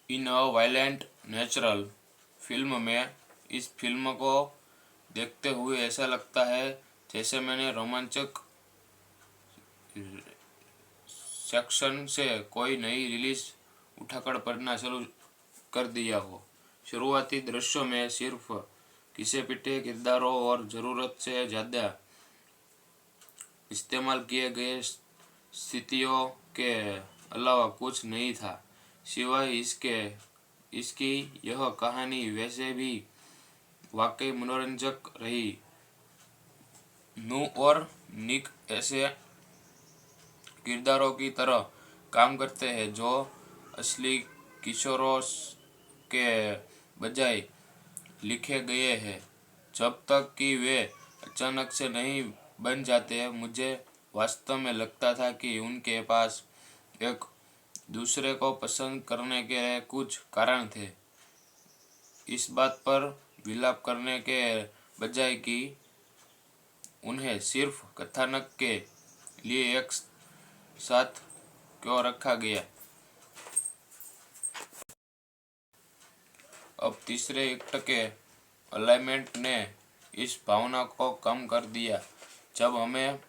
इन अ violent natural film में इस film को देखते हुए ऐसा लगता है जैसे मैंने रोमांचक सेक्शन से कोई नई रिलीज उठाकर पढ़ना शुरू कर दिया हो। शुरुआती दृश्यों में सिर्फ घिसे पिटे किरदारों और ज़रूरत से ज़्यादा इस्तेमाल किए गए स्थितियों के अलावा कुछ नहीं था, सिवाय इसके इसकी यह कहानी वैसे भी वाकई मनोरंजक रही। नू और निक ऐसे किरदारों की तरह काम करते हैं जो असली किशोरों के बजाय लिखे गए हैं। जब तक कि वे अचानक से नहीं बन जाते, मुझे वास्तव में लगता था कि उनके पास एक दूसरे को पसंद करने के कुछ कारण थे, इस बात पर विलाप करने के बजाय कि उन्हें सिर्फ कथानक के लिए एक साथ क्यों रखा गया। अब तीसरे एक्ट के अलाइनमेंट ने इस भावना को कम कर दिया। जब हमें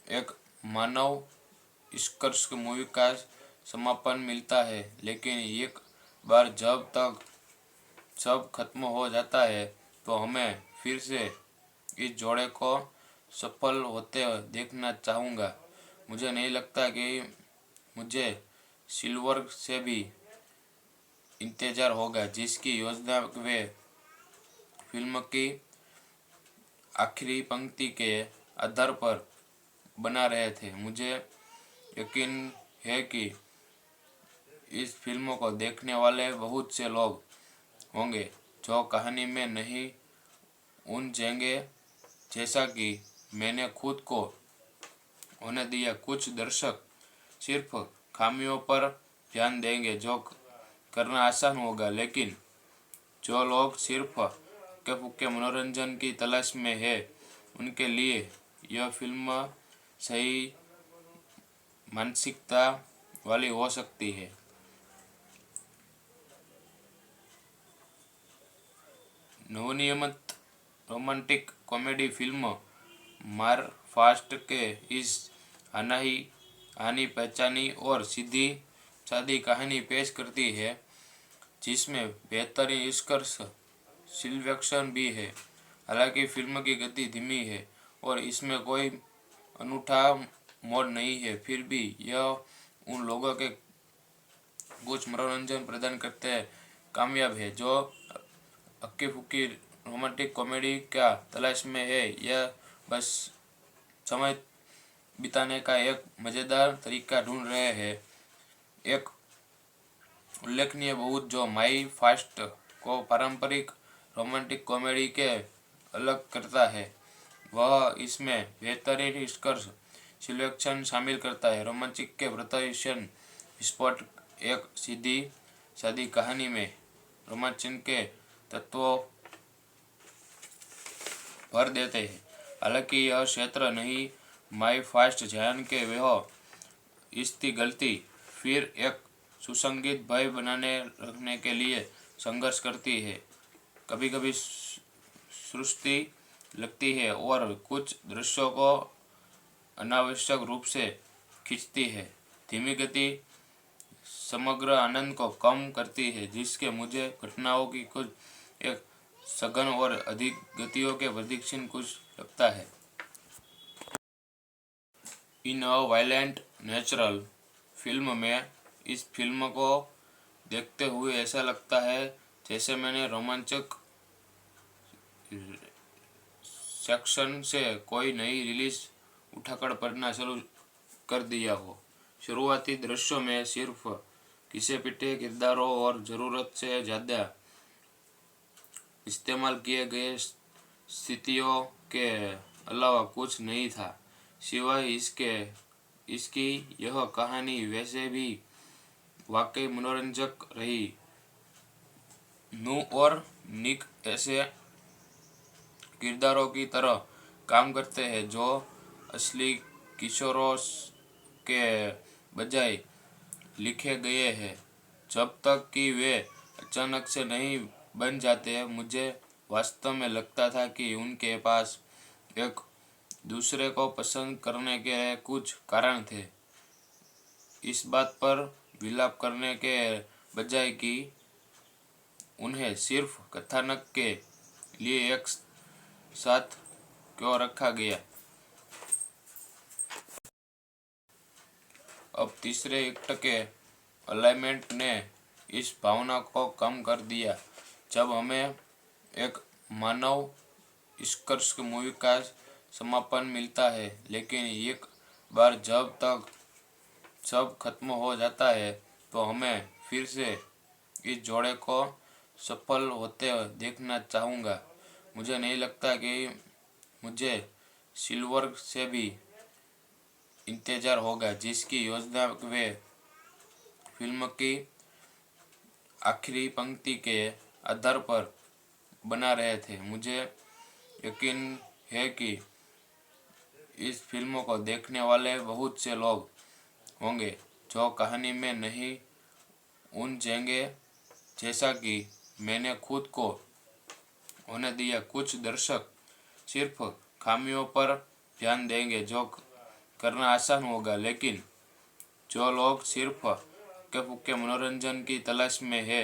एक मानव निष्कर्ष मूवी का समापन मिलता है, लेकिन एक बार जब तक सब खत्म हो जाता है, तो हमें फिर से इस जोड़े को सफल होते देखना चाहूँगा। मुझे नहीं लगता कि मुझे सिल्वर से भी इंतजार होगा, जिसकी योजना वे फिल्म की आखिरी पंक्ति के आधार पर बना रहे थे। मुझे यकीन है कि इस फिल्म को देखने वाले बहुत से लोग होंगे जो कहानी में नहीं उलझेंगे, जैसा कि मैंने खुद को होने दिया। कुछ दर्शक सिर्फ खामियों पर ध्यान देंगे, जो करना आसान होगा, लेकिन जो लोग सिर्फ हल्के फुल्के मनोरंजन की तलाश में है, उनके लिए यह फिल्म सही मानसिकता वाली हो सकती है। नवनियमित रोमांटिक कॉमेडी फिल्म मार फास्ट के इस हानि पहचानी और सीधी सादी कहानी पेश करती है, जिसमें बेहतरीन निष्कर्ष सिलेक्शन भी है। हालांकि फिल्म की गति धीमी है और इसमें कोई अनूठा मोड़ नहीं है, फिर भी यह उन लोगों के कुछ मनोरंजन प्रदान करते कामयाब है जो हक्की फुक्की रोमांटिक कॉमेडी का तलाश में है या बस समय बिताने का एक मज़ेदार तरीका ढूंढ रहे हैं। एक उल्लेखनीय बहुत जो माई फास्ट को पारंपरिक रोमांटिक कॉमेडी के अलग करता है, वह इसमें बेहतरीन निष्कर्ष सिलेक्शन शामिल करता है। रोमांचिक के प्रदर्शन विस्फोट एक सीधी सादी कहानी में रोमांचन के तत्वों भर देते हैं। हालांकि यह क्षेत्र नहीं माई फास्ट ध्यान के वह इसकी गलती फिर एक सुसंगीत भय बनाने रखने के लिए संघर्ष करती है। कभी कभी सृष्टि लगती है और कुछ दृश्यों को अनावश्यक रूप से खींचती है। धीमी गति समग्र आनंद को कम करती है, जिसके मुझे घटनाओं की कुछ एक सघन और अधिक गतियों के प्रदीक्षण कुछ लगता है। इन अ वायलेंट नेचुरल फिल्म में इस फिल्म को देखते हुए ऐसा लगता है जैसे मैंने रोमांचक सेक्शन से कोई नई रिलीज उठाकर पढ़ना शुरू कर दिया हो। शुरुआती दृश्यों में सिर्फ घिसे पिटे किरदारों और ज़रूरत से ज़्यादा इस्तेमाल किए गए स्थितियों के अलावा कुछ नहीं था, सिवाय इसकी यह कहानी वैसे भी वाकई मनोरंजक रही। नू और निक ऐसे किरदारों की तरह काम करते हैं जो असली किशोरों के बजाय लिखे गए हैं। जब तक कि वे अचानक से नहीं बन जाते। मुझे वास्तव में लगता था कि उनके पास एक दूसरे को पसंद करने के कुछ कारण थे, इस बात पर विलाप करने के बजाय कि उन्हें सिर्फ कथानक के लिए एक साथ क्यों रखा गया। अब तीसरे एक्ट के अलाइनमेंट ने इस भावना को कम कर दिया। जब हमें एक मानव निष्कर्ष मूवी का समापन मिलता है, लेकिन एक बार जब तक सब खत्म हो जाता है तो हमें फिर से इस जोड़े को सफल होते देखना चाहूँगा। मुझे नहीं लगता कि मुझे सिल्वर से भी इंतजार होगा, जिसकी योजना वे फिल्म की आखिरी पंक्ति के आधार पर बना रहे थे। मुझे यकीन है कि इस फिल्म को देखने वाले बहुत से लोग होंगे जो कहानी में नहीं उलझेंगे, जैसा कि मैंने खुद को होने दिया। कुछ दर्शक सिर्फ खामियों पर ध्यान देंगे, जो करना आसान होगा, लेकिन जो लोग सिर्फ हल्के फुल्के मनोरंजन की तलाश में है,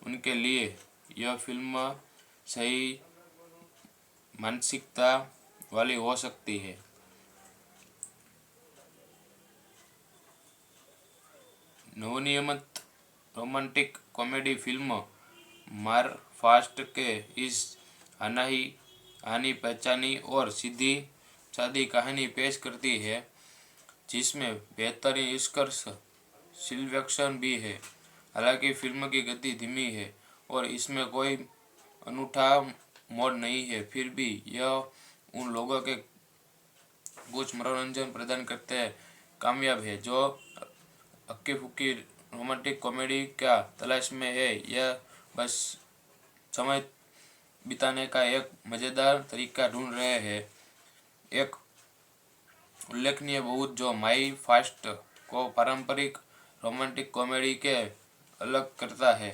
उनके लिए यह फिल्म सही मानसिकता वाली हो सकती है। नवनिर्मित रोमांटिक कॉमेडी फिल्म मार फास्ट के इस हानि पहचानी और सीधी सादी कहानी पेश करती है, जिसमें बेहतरीन निष्कर्ष सिलेक्शन भी है। हालांकि फिल्म की गति धीमी है और इसमें कोई अनूठा मोड़ नहीं है, फिर भी यह उन लोगों के कुछ मनोरंजन प्रदान करते हैं कामयाब है जो हक्की फुक्की रोमांटिक कॉमेडी का तलाश में है या बस समय बिताने का एक मज़ेदार तरीका ढूंढ रहे हैं। एक उल्लेखनीय बहुत जो माई फास्ट को पारंपरिक रोमांटिक कॉमेडी के अलग करता है,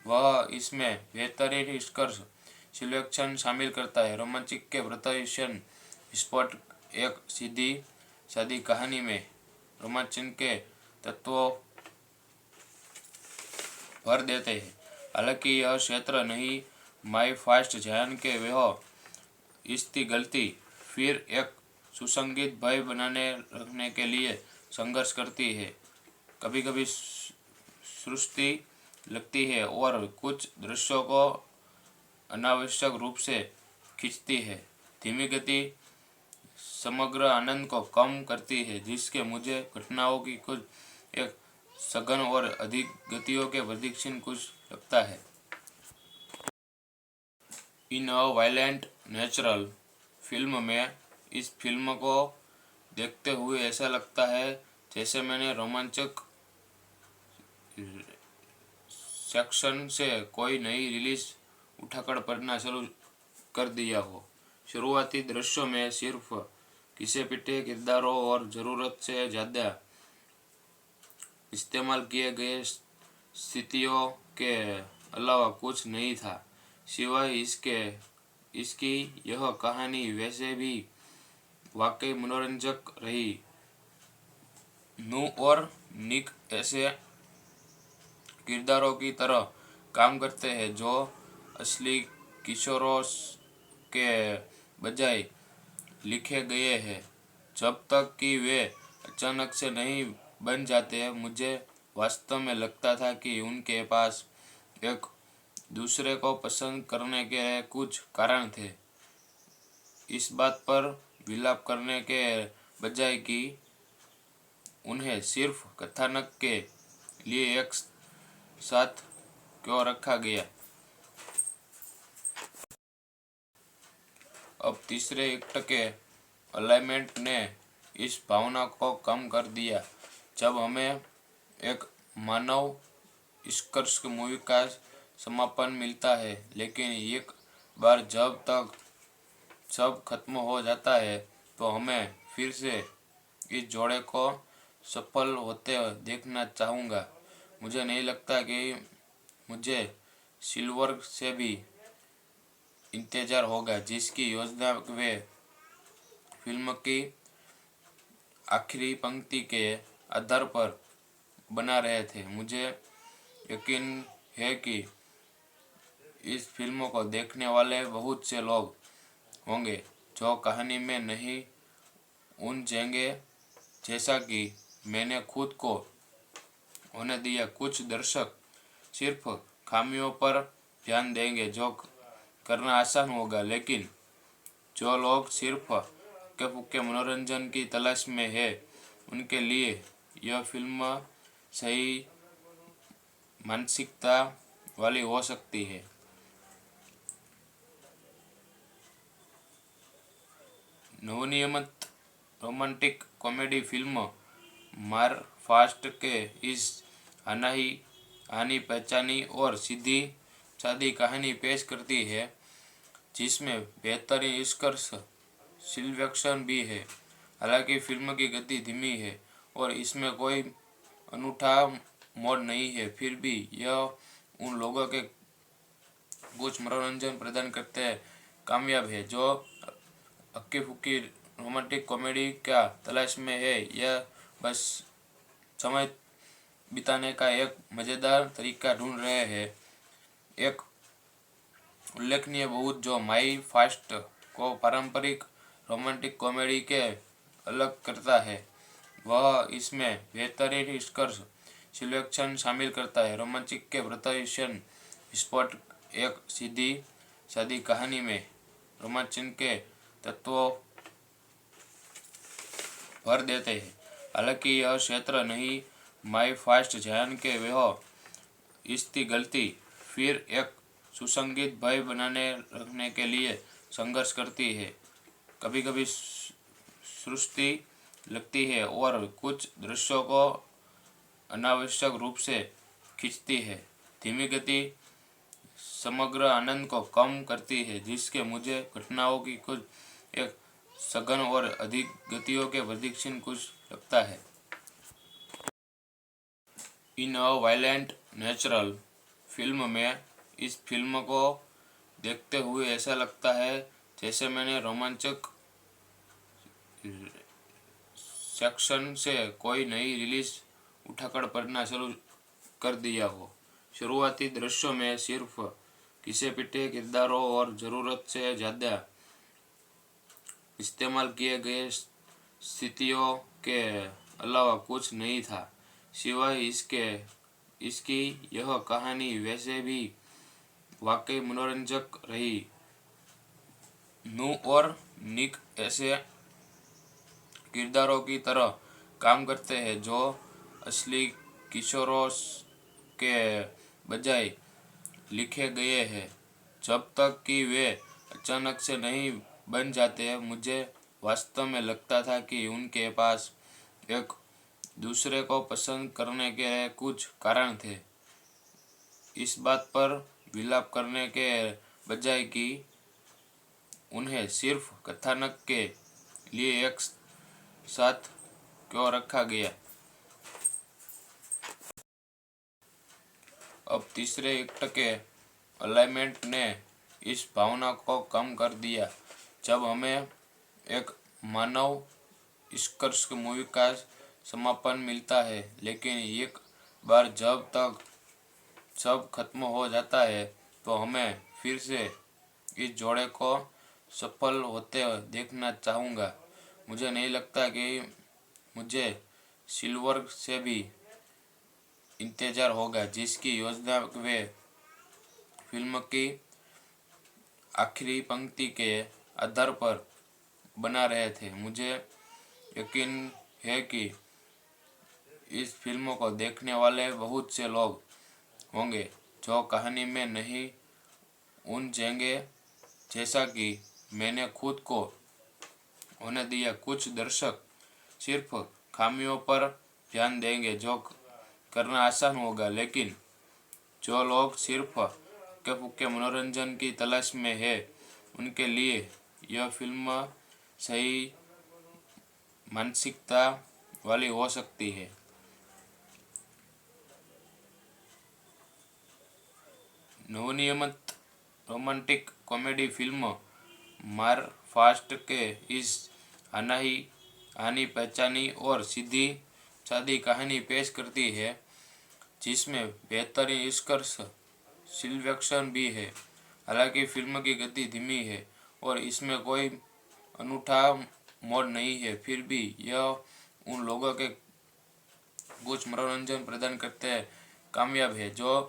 वह इसमें बेहतरीन निष्कर्ष सिलेक्शन शामिल करता है। रोमांचिक के प्रदर्शन स्पॉट एक सीधी सादी कहानी में रोमांचन के तत्वों भर देते हैं। हालांकि यह क्षेत्र नहीं माई फास्ट ध्यान के वह इसकी गलती फिर एक सुसंगीत भय बनाने रखने के लिए संघर्ष करती है। कभी कभी सृष्टि लगती है और कुछ दृश्यों को अनावश्यक रूप से खींचती है। धीमी गति समग्र आनंद को कम करती है, जिसके मुझे घटनाओं की कुछ एक सघन और अधिक गतियों के प्रदीक्षण कुछ लगता है। इन अ वायलेंट नेचुरल फिल्म में इस फिल्म को देखते हुए ऐसा लगता है जैसे मैंने रोमांचक सेक्शन से कोई नई रिलीज उठाकर पढ़ना शुरू कर दिया हो। शुरुआती दृश्यों में सिर्फ घिसे पिटे किरदारों और ज़रूरत से ज़्यादा इस्तेमाल किए गए स्थितियों के अलावा कुछ नहीं था, सिवाय इसकी यह कहानी वैसे भी वाकई मनोरंजक रही। नू और निक ऐसे किरदारों की तरह काम करते हैं जो असली किशोरों के बजाय लिखे गए हैं, जब तक कि वे अचानक से नहीं बन जाते। मुझे वास्तव में लगता था कि उनके पास एक दूसरे को पसंद करने के कुछ कारण थे, इस बात पर विलाप करने के बजाय कि उन्हें सिर्फ कथानक के लिए एक साथ क्यों रखा गया। अब तीसरे एक्ट के अलाइनमेंट ने इस भावना को कम कर दिया। जब हमें एक मानव निष्कर्ष मूवी का समापन मिलता है, लेकिन एक बार जब तक सब खत्म हो जाता है तो हमें फिर से इस जोड़े को सफल होते देखना चाहूँगा। मुझे नहीं लगता कि मुझे सिल्वर से भी इंतजार होगा, जिसकी योजना वे फिल्म की आखिरी पंक्ति के आधार पर बना रहे थे। मुझे यकीन है कि इस फिल्म को देखने वाले बहुत से लोग होंगे जो कहानी में नहीं उलझेंगे, जैसा कि मैंने खुद को होने दिया। कुछ दर्शक सिर्फ खामियों पर ध्यान देंगे, जो करना आसान होगा, लेकिन जो लोग सिर्फ हल्के फुल्के मनोरंजन की तलाश में है, उनके लिए यह फिल्म सही मानसिकता वाली हो सकती है। नवनिर्मित रोमांटिक कॉमेडी फिल्म मार फास्ट के इस हानि पहचानी और सीधी सादी कहानी पेश करती है, जिसमें बेहतरीन निष्कर्ष सिलेक्शन भी है। हालांकि फिल्म की गति धीमी है और इसमें कोई अनूठा मोड़ नहीं है, फिर भी यह उन लोगों के कुछ मनोरंजन प्रदान करते हैं कामयाब है जो हक्की फुक्की रोमांटिक कॉमेडी का तलाश में है या बस समय बिताने का एक मज़ेदार तरीका ढूंढ रहे हैं। एक उल्लेखनीय बहुत जो माई फास्ट को पारंपरिक रोमांटिक कॉमेडी के अलग करता है, वह इसमें बेहतरीन निष्कर्ष सिलेक्शन शामिल करता है। रोमांचिक के प्रदर्शन स्पॉट एक सीधी सादी कहानी में रोमांचन के तत्वों भर देते हैं। हालांकि यह क्षेत्र नहीं माई फास्ट ध्यान के वह इसकी गलती फिर एक सुसंगीत भय बनाने रखने के लिए संघर्ष करती है। कभी कभी सृष्टि लगती है और कुछ दृश्यों को अनावश्यक रूप से खींचती है। धीमी गति समग्र आनंद को कम करती है, जिसके मुझे घटनाओं की कुछ एक सघन और अधिक गतियों के प्रदीक्षण कुछ लगता है। इन अ वायलेंट नेचुरल फिल्म में इस फिल्म को देखते हुए ऐसा लगता है जैसे मैंने रोमांचक सेक्शन से कोई नई रिलीज उठाकर पढ़ना शुरू कर दिया हो। शुरुआती दृश्यों में सिर्फ घिसे पिटे किरदारों और ज़रूरत से ज़्यादा इस्तेमाल किए गए स्थितियों के अलावा कुछ नहीं था, सिवाय इसकी यह कहानी वैसे भी वाकई मनोरंजक रही। नू और निक ऐसे किरदारों की तरह काम करते हैं जो असली किशोरों के बजाय लिखे गए हैं, जब तक कि वे अचानक से नहीं बन जाते हैं। मुझे वास्तव में लगता था कि उनके पास एक दूसरे को पसंद करने के कुछ कारण थे, इस बात पर विलाप करने के बजाय कि उन्हें सिर्फ कथानक के लिए एक साथ क्यों रखा गया। अब तीसरे एक्ट के अलाइनमेंट ने इस भावना को कम कर दिया जब हमें एक मानव निष्कर्ष मूवी का समापन मिलता है, लेकिन एक बार जब तक सब खत्म हो जाता है तो हमें फिर से इस जोड़े को सफल होते देखना चाहूँगा। मुझे नहीं लगता कि मुझे सिल्वर से भी इंतजार होगा, जिसकी योजना वे फिल्म की आखिरी पंक्ति के आधार पर बना रहे थे। मुझे यकीन है कि इस फिल्म को देखने वाले बहुत से लोग होंगे जो कहानी में नहीं उलझेंगे, जैसा कि मैंने खुद को होने दिया। कुछ दर्शक सिर्फ खामियों पर ध्यान देंगे, जो करना आसान होगा, लेकिन जो लोग सिर्फ हल्के फुल्के मनोरंजन की तलाश में है, उनके लिए यह फिल्म सही मानसिकता वाली हो सकती है। नवनिर्मित रोमांटिक कॉमेडी फिल्म मार फास्ट के इस आनी पहचानी और सीधी सादी कहानी पेश करती है, जिसमें बेहतरीन निष्कर्ष सिलेक्शन भी है। हालांकि फिल्म की गति धीमी है और इसमें कोई अनूठा मोड़ नहीं है, फिर भी यह उन लोगों के कुछ मनोरंजन प्रदान करते हैं कामयाब है जो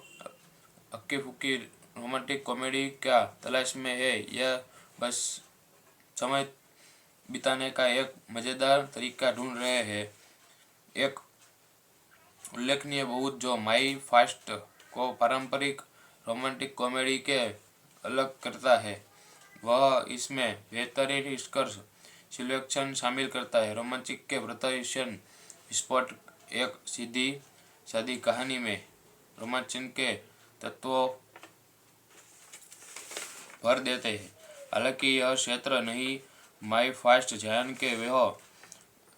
हक्की फुक्की रोमांटिक कॉमेडी का तलाश में है या बस समय बिताने का एक मज़ेदार तरीका ढूंढ रहे हैं। एक उल्लेखनीय बहुत जो माई फास्ट को पारंपरिक रोमांटिक कॉमेडी के अलग करता है, वह इसमें बेहतरीन निष्कर्ष सिलेक्शन शामिल करता है। रोमांचिक के प्रदर्शन स्पॉट एक सीधी सादी कहानी में रोमांचन के तत्वों भर देते हैं। हालांकि यह क्षेत्र नहीं माई फास्ट जान के वह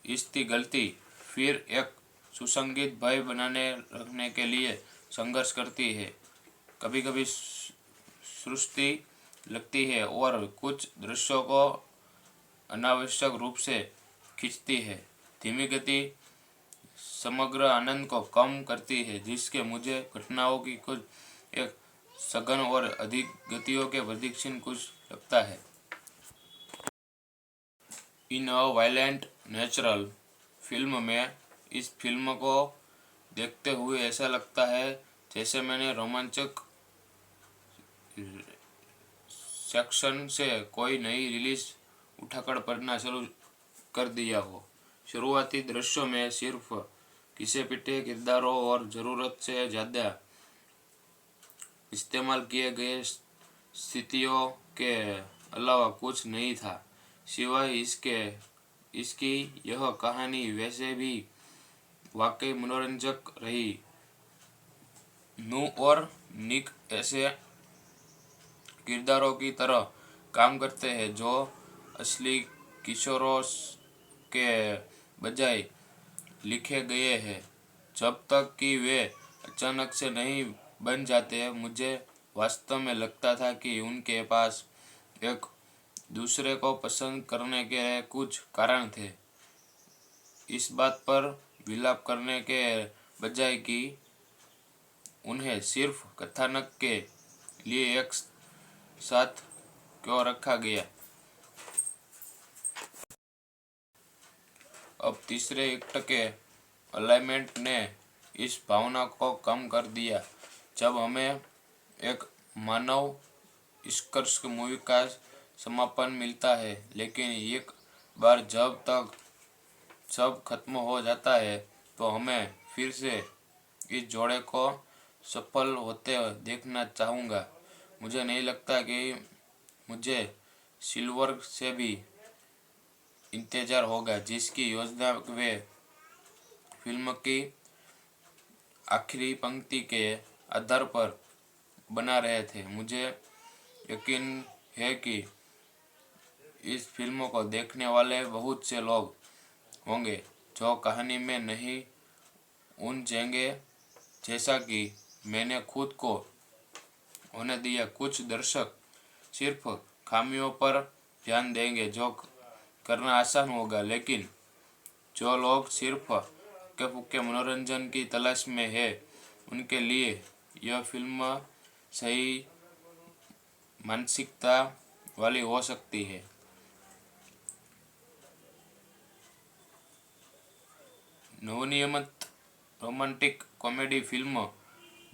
इसकी गलती फिर एक सुसंगीत भय बनाने रखने के लिए संघर्ष करती है। कभी कभी सृष्टि लगती है और कुछ दृश्यों को अनावश्यक रूप से खींचती है। धीमी गति समग्र आनंद को कम करती है, जिसके मुझे घटनाओं की कुछ एक सघन और अधिक गतियों के प्रदीक्षण कुछ लगता है। इन अ वायलेंट नेचुरल फिल्म में इस फिल्म को देखते हुए ऐसा लगता है जैसे मैंने रोमांचक सेक्शन से कोई नई रिलीज उठाकर पढ़ना शुरू कर दिया हो। शुरुआती दृश्यों में सिर्फ घिसे पिटे किरदारों और ज़रूरत से ज़्यादा इस्तेमाल किए गए स्थितियों के अलावा कुछ नहीं था, सिवाय इसकी यह कहानी वैसे भी वाकई मनोरंजक रही। नू और निक ऐसे किरदारों की तरह काम करते हैं जो असली किशोरों के बजाय लिखे गए हैं। जब तक कि वे अचानक से नहीं बन जाते, मुझे वास्तव में लगता था कि उनके पास एक दूसरे को पसंद करने के कुछ कारण थे, इस बात पर विलाप करने के बजाय कि उन्हें सिर्फ कथानक के लिए एक साथ क्यों रखा गया। अब तीसरे एक्ट के अलाइनमेंट ने इस भावना को कम कर दिया जब हमें एक मानव निष्कर्ष मूवी का समापन मिलता है, लेकिन एक बार जब तक सब खत्म हो जाता है तो हमें फिर से इस जोड़े को सफल होते देखना चाहूँगा। मुझे नहीं लगता कि मुझे सिल्वर से भी इंतजार होगा, जिसकी योजना वे फिल्म की आखिरी पंक्ति के आधार पर बना रहे थे। मुझे यकीन है कि इस फिल्म को देखने वाले बहुत से लोग होंगे जो कहानी में नहीं उलझेंगे जैसा कि मैंने खुद को होने दिया। कुछ दर्शक सिर्फ खामियों पर ध्यान देंगे जो करना आसान होगा, लेकिन जो लोग सिर्फ हल्के फुल्के मनोरंजन की तलाश में है, उनके लिए यह फिल्म सही मानसिकता वाली हो सकती है। नवनिर्मित रोमांटिक कॉमेडी फिल्म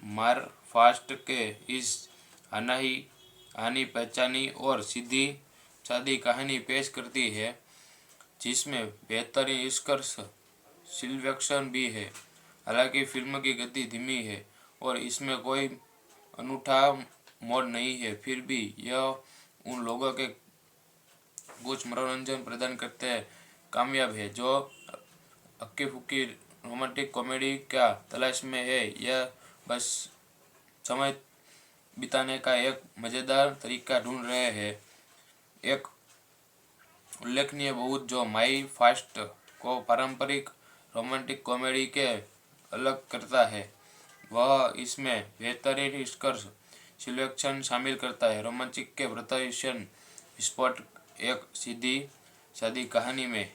मार फास्ट के इस आनी पहचानी और सीधी सादी कहानी पेश करती है, जिसमें बेहतरीन निष्कर्ष सिलेक्शन भी है। हालांकि फिल्म की गति धीमी है और इसमें कोई अनूठा मोड़ नहीं है, फिर भी यह उन लोगों के कुछ मनोरंजन प्रदान करते हैं कामयाब है जो हक्की फुक्की रोमांटिक कॉमेडी का तलाश में है या बस समय बिताने का एक मज़ेदार तरीका ढूंढ रहे हैं। एक उल्लेखनीय बहुत जो माई फास्ट को पारंपरिक रोमांटिक कॉमेडी के अलग करता है, वह इसमें बेहतरीन निष्कर्ष सिलेक्शन शामिल करता है। रोमांचिक के प्रदर्शन स्पॉट एक सीधी सादी कहानी में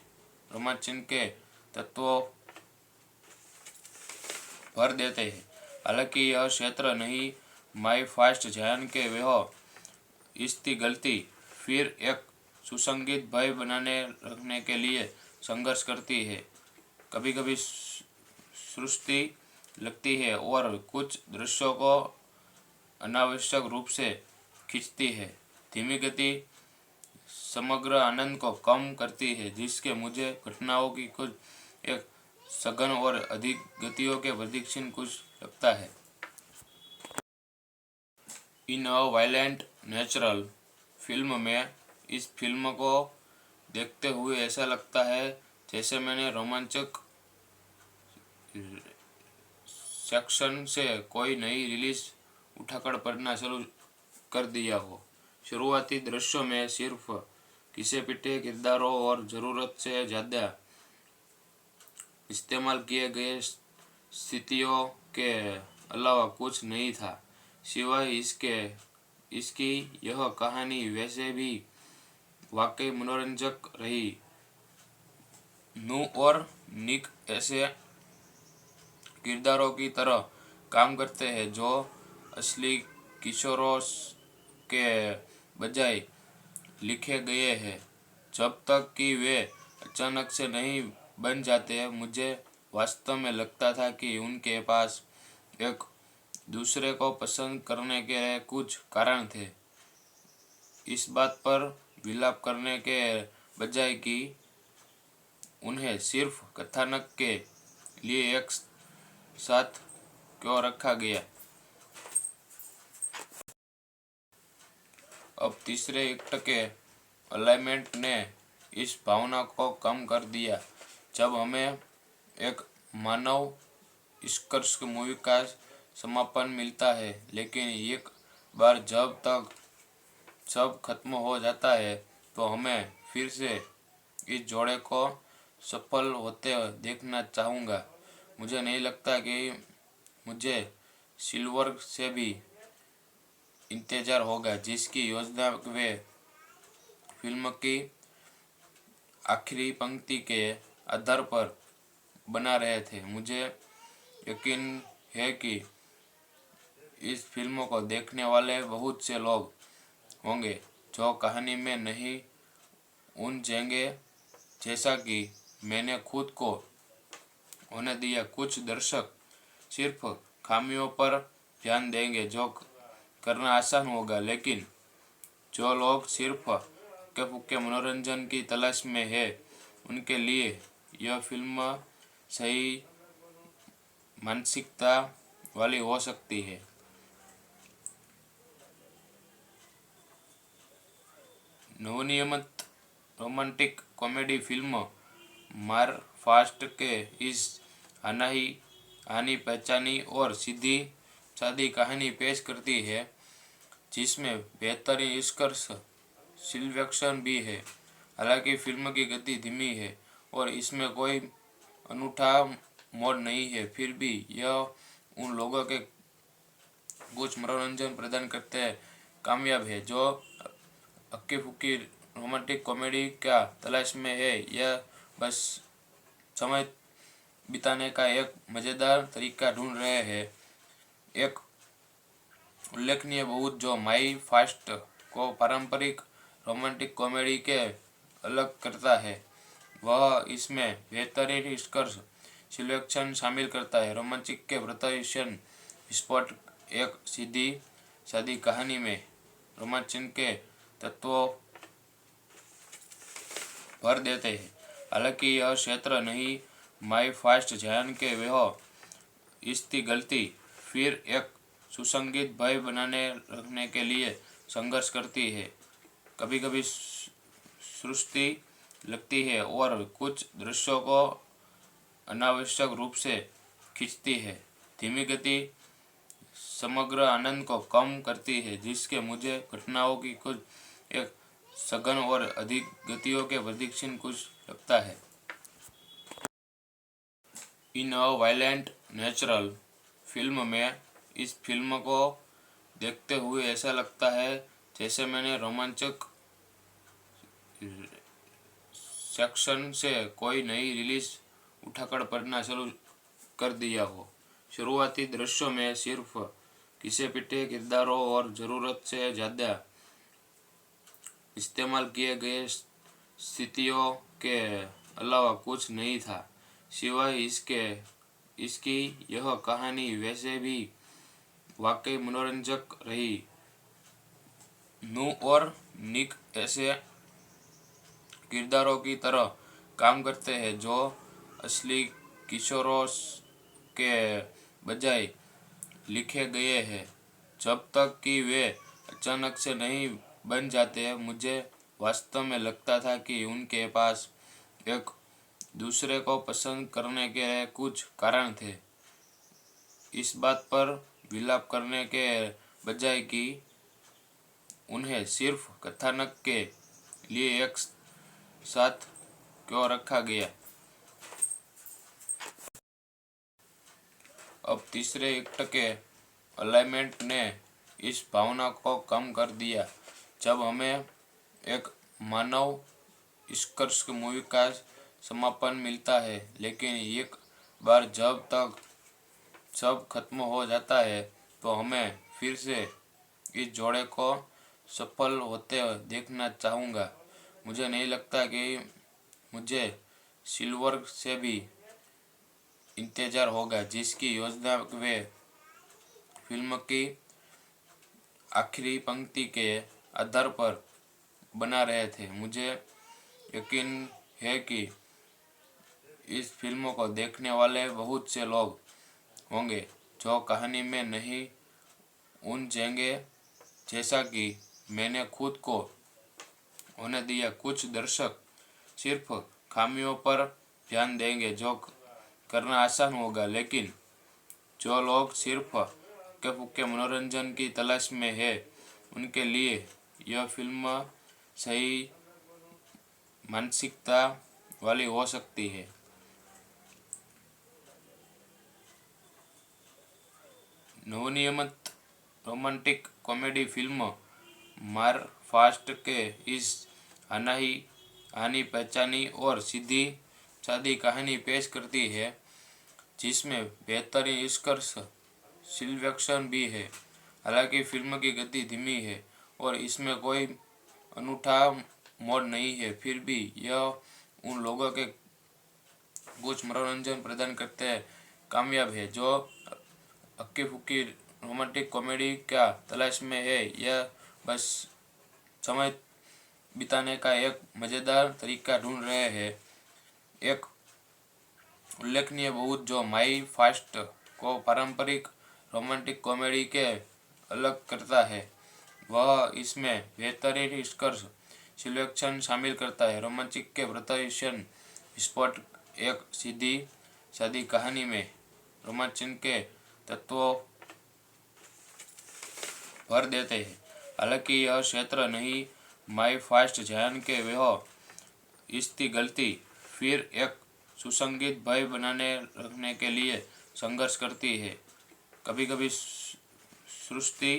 रोमांचन के तत्वों भर देते हैं। हालांकि यह क्षेत्र नहीं माई फास्ट जायन के वह इसकी गलती फिर एक सुसंगीत भय बनाने रखने के लिए संघर्ष करती है। कभी कभी सृष्टि लगती है और कुछ दृश्यों को अनावश्यक रूप से खींचती है। धीमी गति समग्र आनंद को कम करती है, जिसके मुझे घटनाओं की कुछ एक सघन और अधिक गतियों के प्रदीक्षण कुछ लगता है। इन अ वायलेंट नेचुरल फिल्म में इस फिल्म को देखते हुए ऐसा लगता है जैसे मैंने रोमांचक सेक्शन से कोई नई रिलीज उठाकर पढ़ना शुरू कर दिया हो। शुरुआती दृश्यों में सिर्फ घिसे पिटे किरदारों और ज़रूरत से ज़्यादा इस्तेमाल किए गए स्थितियों के अलावा कुछ नहीं था, सिवाय इसकी यह कहानी वैसे भी वाकई मनोरंजक रही। नू और निक ऐसे किरदारों की तरह काम करते हैं जो असली किशोरों के बजाय लिखे गए हैं। जब तक कि वे अचानक से नहीं बन जाते, मुझे वास्तव में लगता था कि उनके पास एक दूसरे को पसंद करने के कुछ कारण थे, इस बात पर विलाप करने के बजाय कि उन्हें सिर्फ कथानक के लिए एक साथ क्यों रखा गया। अब तीसरे एक्ट के अलाइनमेंट ने इस भावना को कम कर दिया। जब हमें एक मानव निष्कर्ष मूवी का समापन मिलता है, लेकिन एक बार जब तक सब खत्म हो जाता है, तो हमें फिर से इस जोड़े को सफल होते देखना चाहूँगा। मुझे नहीं लगता कि मुझे सिल्वर से भी इंतजार होगा, जिसकी योजना वे फिल्म की आखिरी पंक्ति के आधार पर बना रहे थे। मुझे यकीन है कि इस फिल्म को देखने वाले बहुत से लोग होंगे जो कहानी में नहीं उलझेंगे, जैसा कि मैंने खुद को होने दिया। कुछ दर्शक सिर्फ खामियों पर ध्यान देंगे, जो करना आसान होगा, लेकिन जो लोग सिर्फ हल्के फुल्के मनोरंजन की तलाश में है, उनके लिए यह फिल्म सही मानसिकता वाली हो सकती है। नवनिर्मित रोमांटिक कॉमेडी फिल्म मार फास्ट के इस हानि पहचानी और सीधी सादी कहानी पेश करती है, जिसमें बेहतरीन निष्कर्ष सिलेक्शन भी है। हालांकि फिल्म की गति धीमी है और इसमें कोई अनूठा मोड़ नहीं है, फिर भी यह उन लोगों के कुछ मनोरंजन प्रदान करते कामयाब है जो हक्की फुक्की रोमांटिक कॉमेडी का तलाश में है या बस समय बिताने का एक मज़ेदार तरीका ढूंढ रहे हैं। एक उल्लेखनीय बहुत जो माई फास्ट को पारंपरिक रोमांटिक कॉमेडी के अलग करता है, वह इसमें बेहतरीन निष्कर्ष सिलेक्शन शामिल करता है। रोमांचिक के प्रदर्शन स्पॉट एक सीधी सादी कहानी में रोमांचन के तत्वों भर देते हैं। हालांकि यह क्षेत्र नहीं माई फास्ट जायन के वह इसकी गलती फिर एक सुसंगीत भय बनाने रखने के लिए संघर्ष करती है। कभी कभी सृष्टि लगती है और कुछ दृश्यों को अनावश्यक रूप से खींचती है। धीमी गति समग्र आनंद को कम करती है, जिसके मुझे घटनाओं की कुछ एक सघन और अधिक गतियों के प्रदीक्षण कुछ लगता है। इन अ वायलेंट नेचुरल फिल्म में इस फिल्म को देखते हुए ऐसा लगता है जैसे मैंने रोमांचक सेक्शन से कोई नई रिलीज उठाकर पढ़ना शुरू कर दिया हो। शुरुआती दृश्यों में सिर्फ घिसे पिटे किरदारों और ज़रूरत से ज़्यादा इस्तेमाल किए गए स्थितियों के अलावा कुछ नहीं था। सिवाय इसकी यह कहानी वैसे भी वाकई मनोरंजक रही। नू और निक ऐसे किरदारों की तरह काम करते हैं जो असली किशोरों के बजाय लिखे गए हैं। जब तक कि वे अचानक से नहीं बन जाते, मुझे वास्तव में लगता था कि उनके पास एक दूसरे को पसंद करने के कुछ कारण थे, इस बात पर विलाप करने के बजाय कि उन्हें सिर्फ कथानक के लिए एक साथ क्यों रखा गया। अब तीसरे एक्ट के अलाइनमेंट ने इस भावना को कम कर दिया जब हमें एक मानव निष्कर्ष मूवी का समापन मिलता है। लेकिन एक बार जब तक सब खत्म हो जाता है तो हमें फिर से इस जोड़े को सफल होते देखना चाहूँगा। मुझे नहीं लगता कि मुझे सिल्वर से भी इंतजार होगा, जिसकी योजना वे फिल्म की आखिरी पंक्ति के आधार पर बना रहे थे। मुझे यकीन है कि इस फिल्म को देखने वाले बहुत से लोग होंगे जो कहानी में नहीं उलझेंगे जैसा कि मैंने खुद को होने दिया। कुछ दर्शक सिर्फ खामियों पर ध्यान देंगे जो करना आसान होगा, लेकिन जो लोग सिर्फ हल्के फुल्के मनोरंजन की तलाश में है, उनके लिए यह फिल्म सही मानसिकता वाली हो सकती है। नवनिर्मित रोमांटिक कॉमेडी फिल्म मार फास्ट के इस हानि पहचानी और सीधी सादी कहानी पेश करती है, जिसमें बेहतरीन निष्कर्ष सिलेक्शन भी है। हालांकि फिल्म की गति धीमी है और इसमें कोई अनूठा मोड़ नहीं है, फिर भी यह उन लोगों के कुछ मनोरंजन प्रदान करते हैं कामयाब है जो हक्की फुक्की रोमांटिक कॉमेडी क्या तलाश में है या बस समय बिताने का एक मज़ेदार तरीका ढूंढ रहे हैं। एक उल्लेखनीय बहुत जो माई फास्ट को पारंपरिक रोमांटिक कॉमेडी के अलग करता है, वह इसमें बेहतरीन निष्कर्ष सिलेक्शन शामिल करता है। रोमांचिक के प्रदर्शन स्पॉट एक सीधी सादी कहानी में रोमांचन के तत्वों भर देते हैं। हालांकि यह क्षेत्र नहीं माई फास्ट ध्यान के वह इसकी गलती फिर एक सुसंगीत भय बनाने रखने के लिए संघर्ष करती है। कभी कभी सृष्टि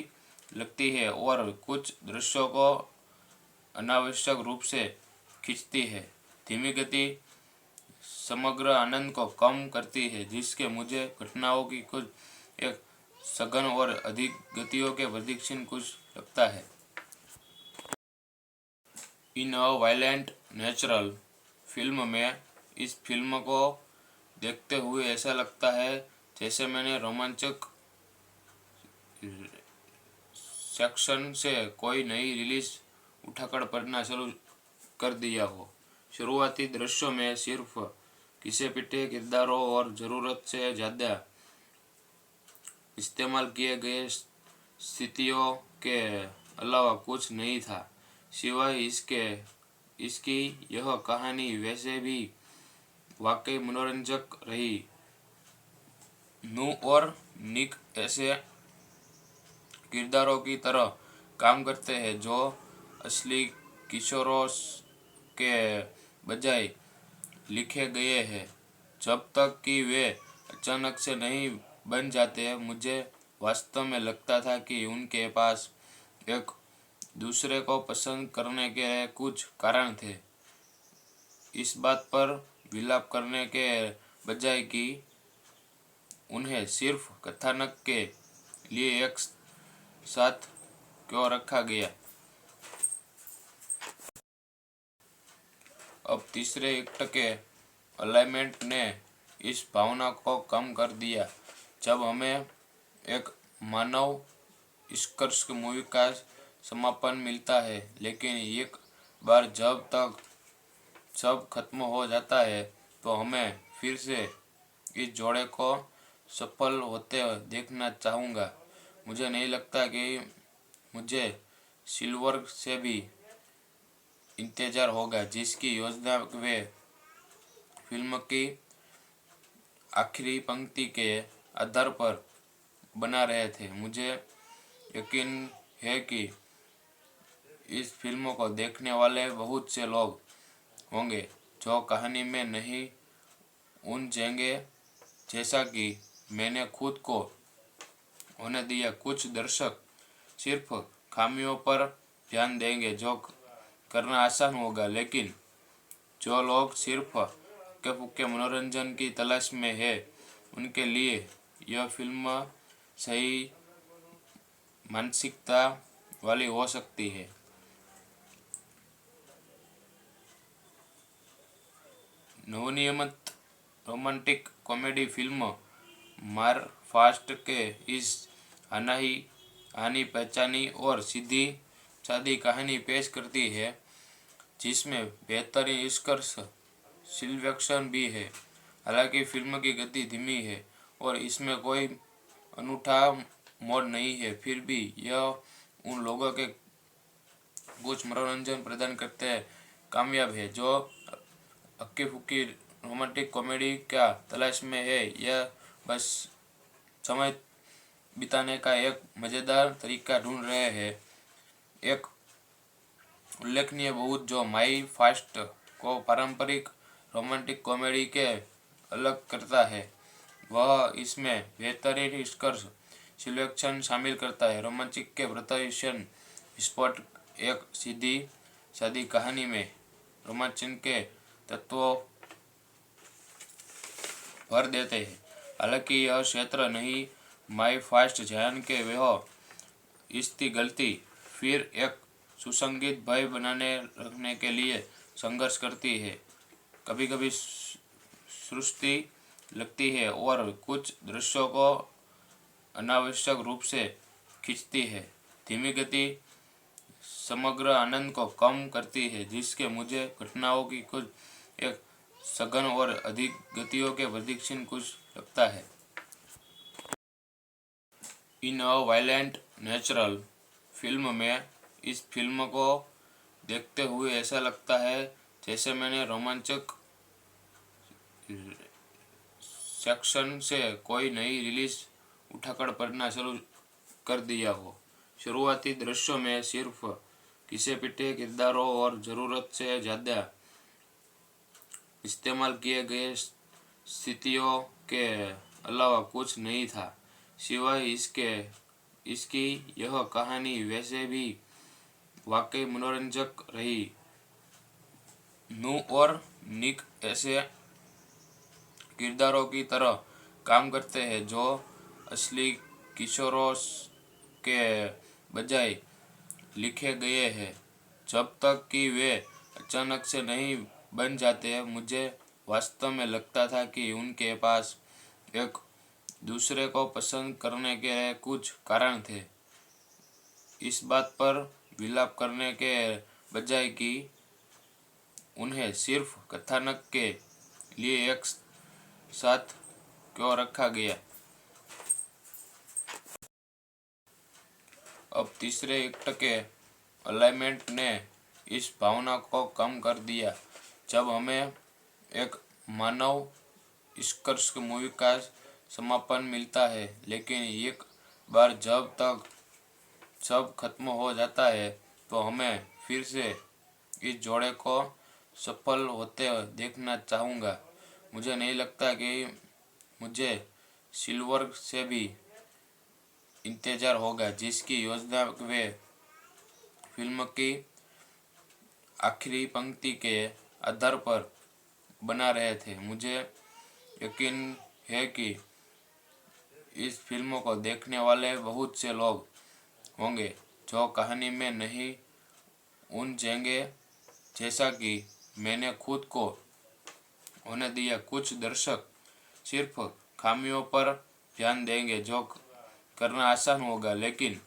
लगती है और कुछ दृश्यों को अनावश्यक रूप से खींचती है। धीमी गति समग्र आनंद को कम करती है, जिसके मुझे घटनाओं की कुछ एक सघन और अधिक गतियों के प्रदीक्षण कुछ लगता है। इन अ वायलेंट नेचुरल फिल्म में इस फिल्म को देखते हुए ऐसा लगता है जैसे मैंने रोमांचक सेक्शन से कोई नई रिलीज उठाकर पढ़ना शुरू कर दिया हो। शुरुआती दृश्यों में सिर्फ घिसे पिटे किरदारों और ज़रूरत से ज़्यादा इस्तेमाल किए गए स्थितियों के अलावा कुछ नहीं था। सिवाय इसकी यह कहानी वैसे भी वाकई मनोरंजक रही। नू और निक ऐसे किरदारों की तरह काम करते हैं जो असली किशोरों के बजाय लिखे गए हैं। जब तक कि वे अचानक से नहीं बन जाते, मुझे वास्तव में लगता था कि उनके पास एक दूसरे को पसंद करने के कुछ कारण थे। इस बात पर विलाप करने के बजाय कि उन्हें सिर्फ कथानक के लिए एक साथ क्यों रखा गया। अब तीसरे एक्ट के अलाइनमेंट ने इस भावना को कम कर दिया। जब हमें एक मानव निष्कर्ष मूवी का समापन मिलता है, लेकिन एक बार जब तक सब खत्म हो जाता है तो हमें फिर से इस जोड़े को सफल होते देखना चाहूँगा। मुझे नहीं लगता कि मुझे सिल्वर से भी इंतजार होगा, जिसकी योजना वे फिल्म की आखिरी पंक्ति के आधार पर बना रहे थे। मुझे यकीन है कि इस फिल्म को देखने वाले बहुत से लोग होंगे जो कहानी में नहीं उलझेंगे, जैसा कि मैंने खुद को होने दिया। कुछ दर्शक सिर्फ खामियों पर ध्यान देंगे, जो करना आसान होगा, लेकिन जो लोग सिर्फ हल्के फुल्के मनोरंजन की तलाश में है, उनके लिए यह फिल्म सही मानसिकता वाली हो सकती है। नवनिर्मित रोमांटिक कॉमेडी फिल्म मार फास्ट के इस हानि पहचानी और सीधी सादी कहानी पेश करती है, जिसमें बेहतरीन निष्कर्ष सिलेक्शन भी है। हालांकि फिल्म की गति धीमी है और इसमें कोई अनूठा मोड़ नहीं है, फिर भी यह उन लोगों के कुछ मनोरंजन प्रदान करते हैं कामयाब है जो हक्की फुक्की रोमांटिक कॉमेडी क्या तलाश में है, यह बस समय बिताने का एक मज़ेदार तरीका ढूंढ रहे हैं। एक उल्लेखनीय बहुत जो माई फास्ट को पारंपरिक रोमांटिक कॉमेडी के अलग करता है, वह इसमें बेहतरीन निष्कर्ष सिलेक्शन शामिल करता है। रोमांचिक के प्रदर्शन स्पॉट एक सीधी सादी कहानी में रोमांचन के तत्वों भर देते हैं। हालांकि यह क्षेत्र नहीं माई फास्ट ध्यान के वह इसकी गलती फिर एक सुसंगीत भय बनाने रखने के लिए संघर्ष करती है। कभी कभी सृष्टि लगती है और कुछ दृश्यों को अनावश्यक रूप से खींचती है। धीमी गति समग्र आनंद को कम करती है, जिसके मुझे घटनाओं की कुछ एक सघन और अधिक गतियों के प्रदीक्षण कुछ लगता है। इन अ वायलेंट नेचुरल फिल्म में इस फिल्म को देखते हुए ऐसा लगता है जैसे मैंने रोमांचक सेक्शन से कोई नई रिलीज उठाकर पढ़ना शुरू कर दिया हो। शुरुआती दृश्यों में सिर्फ घिसे पिटे किरदारों और ज़रूरत से ज़्यादा इस्तेमाल किए गए स्थितियों के अलावा कुछ नहीं था, सिवाय इसकी यह कहानी वैसे भी वाकई मनोरंजक रही। नू और निक ऐसे किरदारों की तरह काम करते हैं जो असली किशोरों के बजाय लिखे गए हैं, जब तक कि वे अचानक से नहीं बन जाते। मुझे वास्तव में लगता था कि उनके पास एक दूसरे को पसंद करने के कुछ कारण थे। इस बात पर विलाप करने के बजाय कि उन्हें सिर्फ कथानक के लिए एक साथ क्यों रखा गया। अब तीसरे एक्ट के अलाइनमेंट ने इस भावना को कम कर दिया। जब हमें एक मानव निष्कर्ष मूवी का समापन मिलता है, लेकिन एक बार जब तक सब खत्म हो जाता है तो हमें फिर से इस जोड़े को सफल होते देखना चाहूँगा। मुझे नहीं लगता कि मुझे सिल्वर से भी इंतजार होगा, जिसकी योजना वे फिल्म की आखिरी पंक्ति के आधार पर बना रहे थे। मुझे यकीन है कि इस फिल्म को देखने वाले बहुत से लोग होंगे जो कहानी में नहीं उलझेंगे, जैसा कि मैंने खुद को होने दिया। कुछ दर्शक सिर्फ खामियों पर ध्यान देंगे, जो करना आसान होगा, लेकिन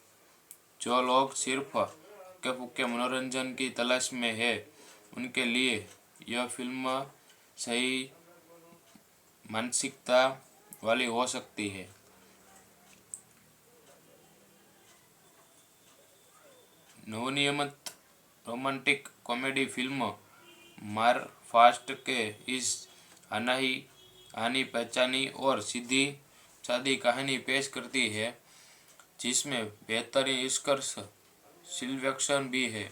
जो लोग सिर्फ हल्के फुल्के मनोरंजन की तलाश में है, उनके लिए यह फिल्म सही मानसिकता वाली हो सकती है। नवनिर्मित रोमांटिक कॉमेडी फिल्म मार फास्ट के इस हानि पहचानी और सीधी सादी कहानी पेश करती है, जिसमें बेहतरीन स्कर्स सिलेक्शन भी है।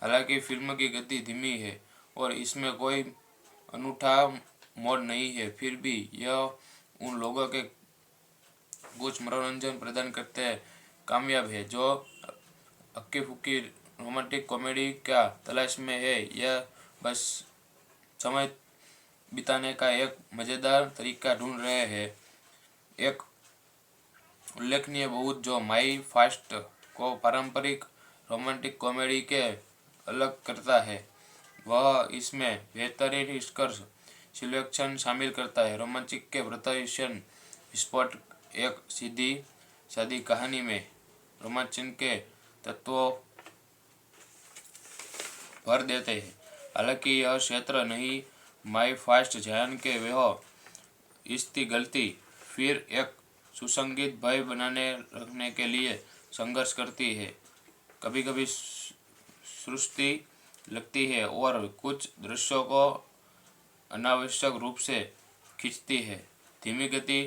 हालांकि फिल्म की गति धीमी है और इसमें कोई अनूठा मोड़ नहीं है, फिर भी यह उन लोगों के कुछ मनोरंजन प्रदान करते हैं कामयाब है जो हक्की फुक्की रोमांटिक कॉमेडी का तलाश में है या बस समय बिताने का एक मज़ेदार तरीका ढूंढ रहे हैं। एक उल्लेखनीय बहुत जो माई फास्ट को पारंपरिक रोमांटिक कॉमेडी के अलग करता है, वह इसमें बेहतरीन स्कर्स सिलेक्शन शामिल करता है। रोमांचिक के प्रदर्शन स्पॉट एक सीधी सादी कहानी में रोमांचन के तत्वों भर देते हैं। हालांकि यह क्षेत्र नहीं माई फास्ट जान के वह इसकी गलती फिर एक सुसंगीत भय बनाने रखने के लिए संघर्ष करती है। कभी कभी सृष्टि लगती है और कुछ दृश्यों को अनावश्यक रूप से खींचती है। धीमी गति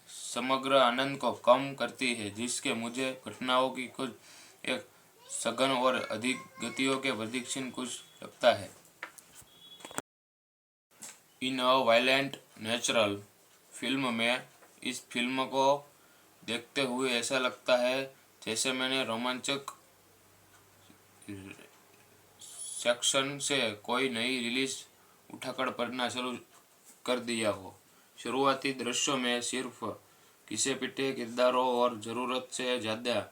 समग्र आनंद को कम करती है, जिसके मुझे घटनाओं की कुछ एक सघन और अधिक गतियों के प्रदीक्षण कुछ लगता है। इन अ वायलेंट नेचुरल फिल्म में इस फिल्म को देखते हुए ऐसा लगता है जैसे मैंने रोमांचक सेक्शन से कोई नई रिलीज उठाकर पढ़ना शुरू कर दिया हो। शुरुआती दृश्यों में सिर्फ घिसे पिटे किरदारों और ज़रूरत से ज़्यादा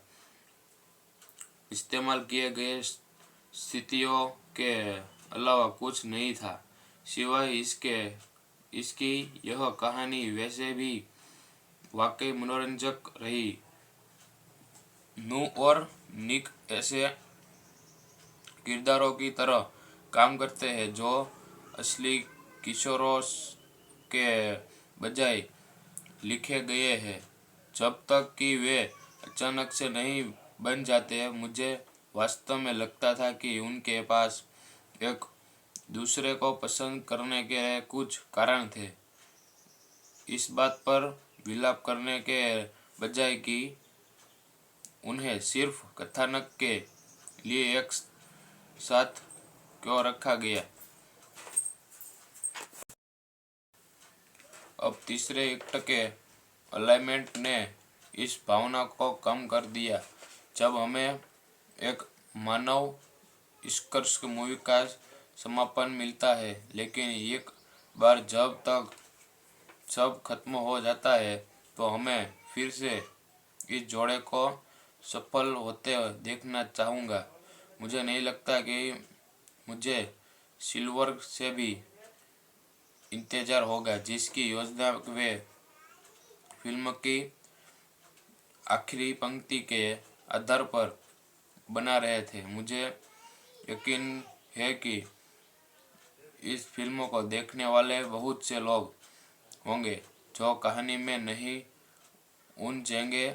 इस्तेमाल किए गए स्थितियों के अलावा कुछ नहीं था, सिवाय इसकी यह कहानी वैसे भी वाकई मनोरंजक रही। नू और निक ऐसे किरदारों की तरह काम करते हैं जो असली किशोरों के बजाय लिखे गए हैं, जब तक कि वे अचानक से नहीं बन जाते हैं। मुझे वास्तव में लगता था कि उनके पास एक दूसरे को पसंद करने के कुछ कारण थे, इस बात पर विलाप करने के बजाय कि उन्हें सिर्फ कथानक के लिए एक साथ क्यों रखा गया। अब तीसरे एक्ट के अलाइनमेंट ने इस भावना को कम कर दिया जब हमें एक मानव स्पर्श मूवी का समापन मिलता है, लेकिन एक बार जब तक सब खत्म हो जाता है तो हमें फिर से इस जोड़े को सफल होते देखना चाहूँगा। मुझे नहीं लगता कि मुझे सिल्वर से भी इंतजार होगा, जिसकी योजना वे फिल्म की आखिरी पंक्ति के आधार पर बना रहे थे। मुझे यकीन है कि इस फिल्म को देखने वाले बहुत से लोग होंगे जो कहानी में नहीं उलझेंगे,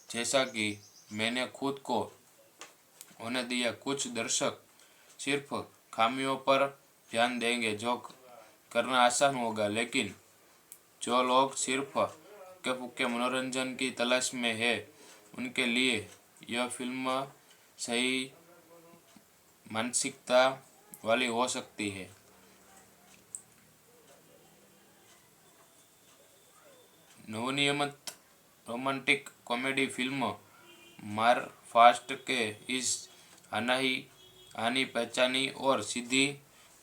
जैसा कि मैंने खुद को होने दिया। कुछ दर्शक सिर्फ खामियों पर ध्यान देंगे, जो करना आसान होगा, लेकिन जो लोग सिर्फ हल्के फुल्के मनोरंजन की तलाश में है, उनके लिए यह फिल्म सही मानसिकता वाली हो सकती है। नवनिर्मित रोमांटिक कॉमेडी फिल्म मार फास्ट के इस हानि पहचानी और सीधी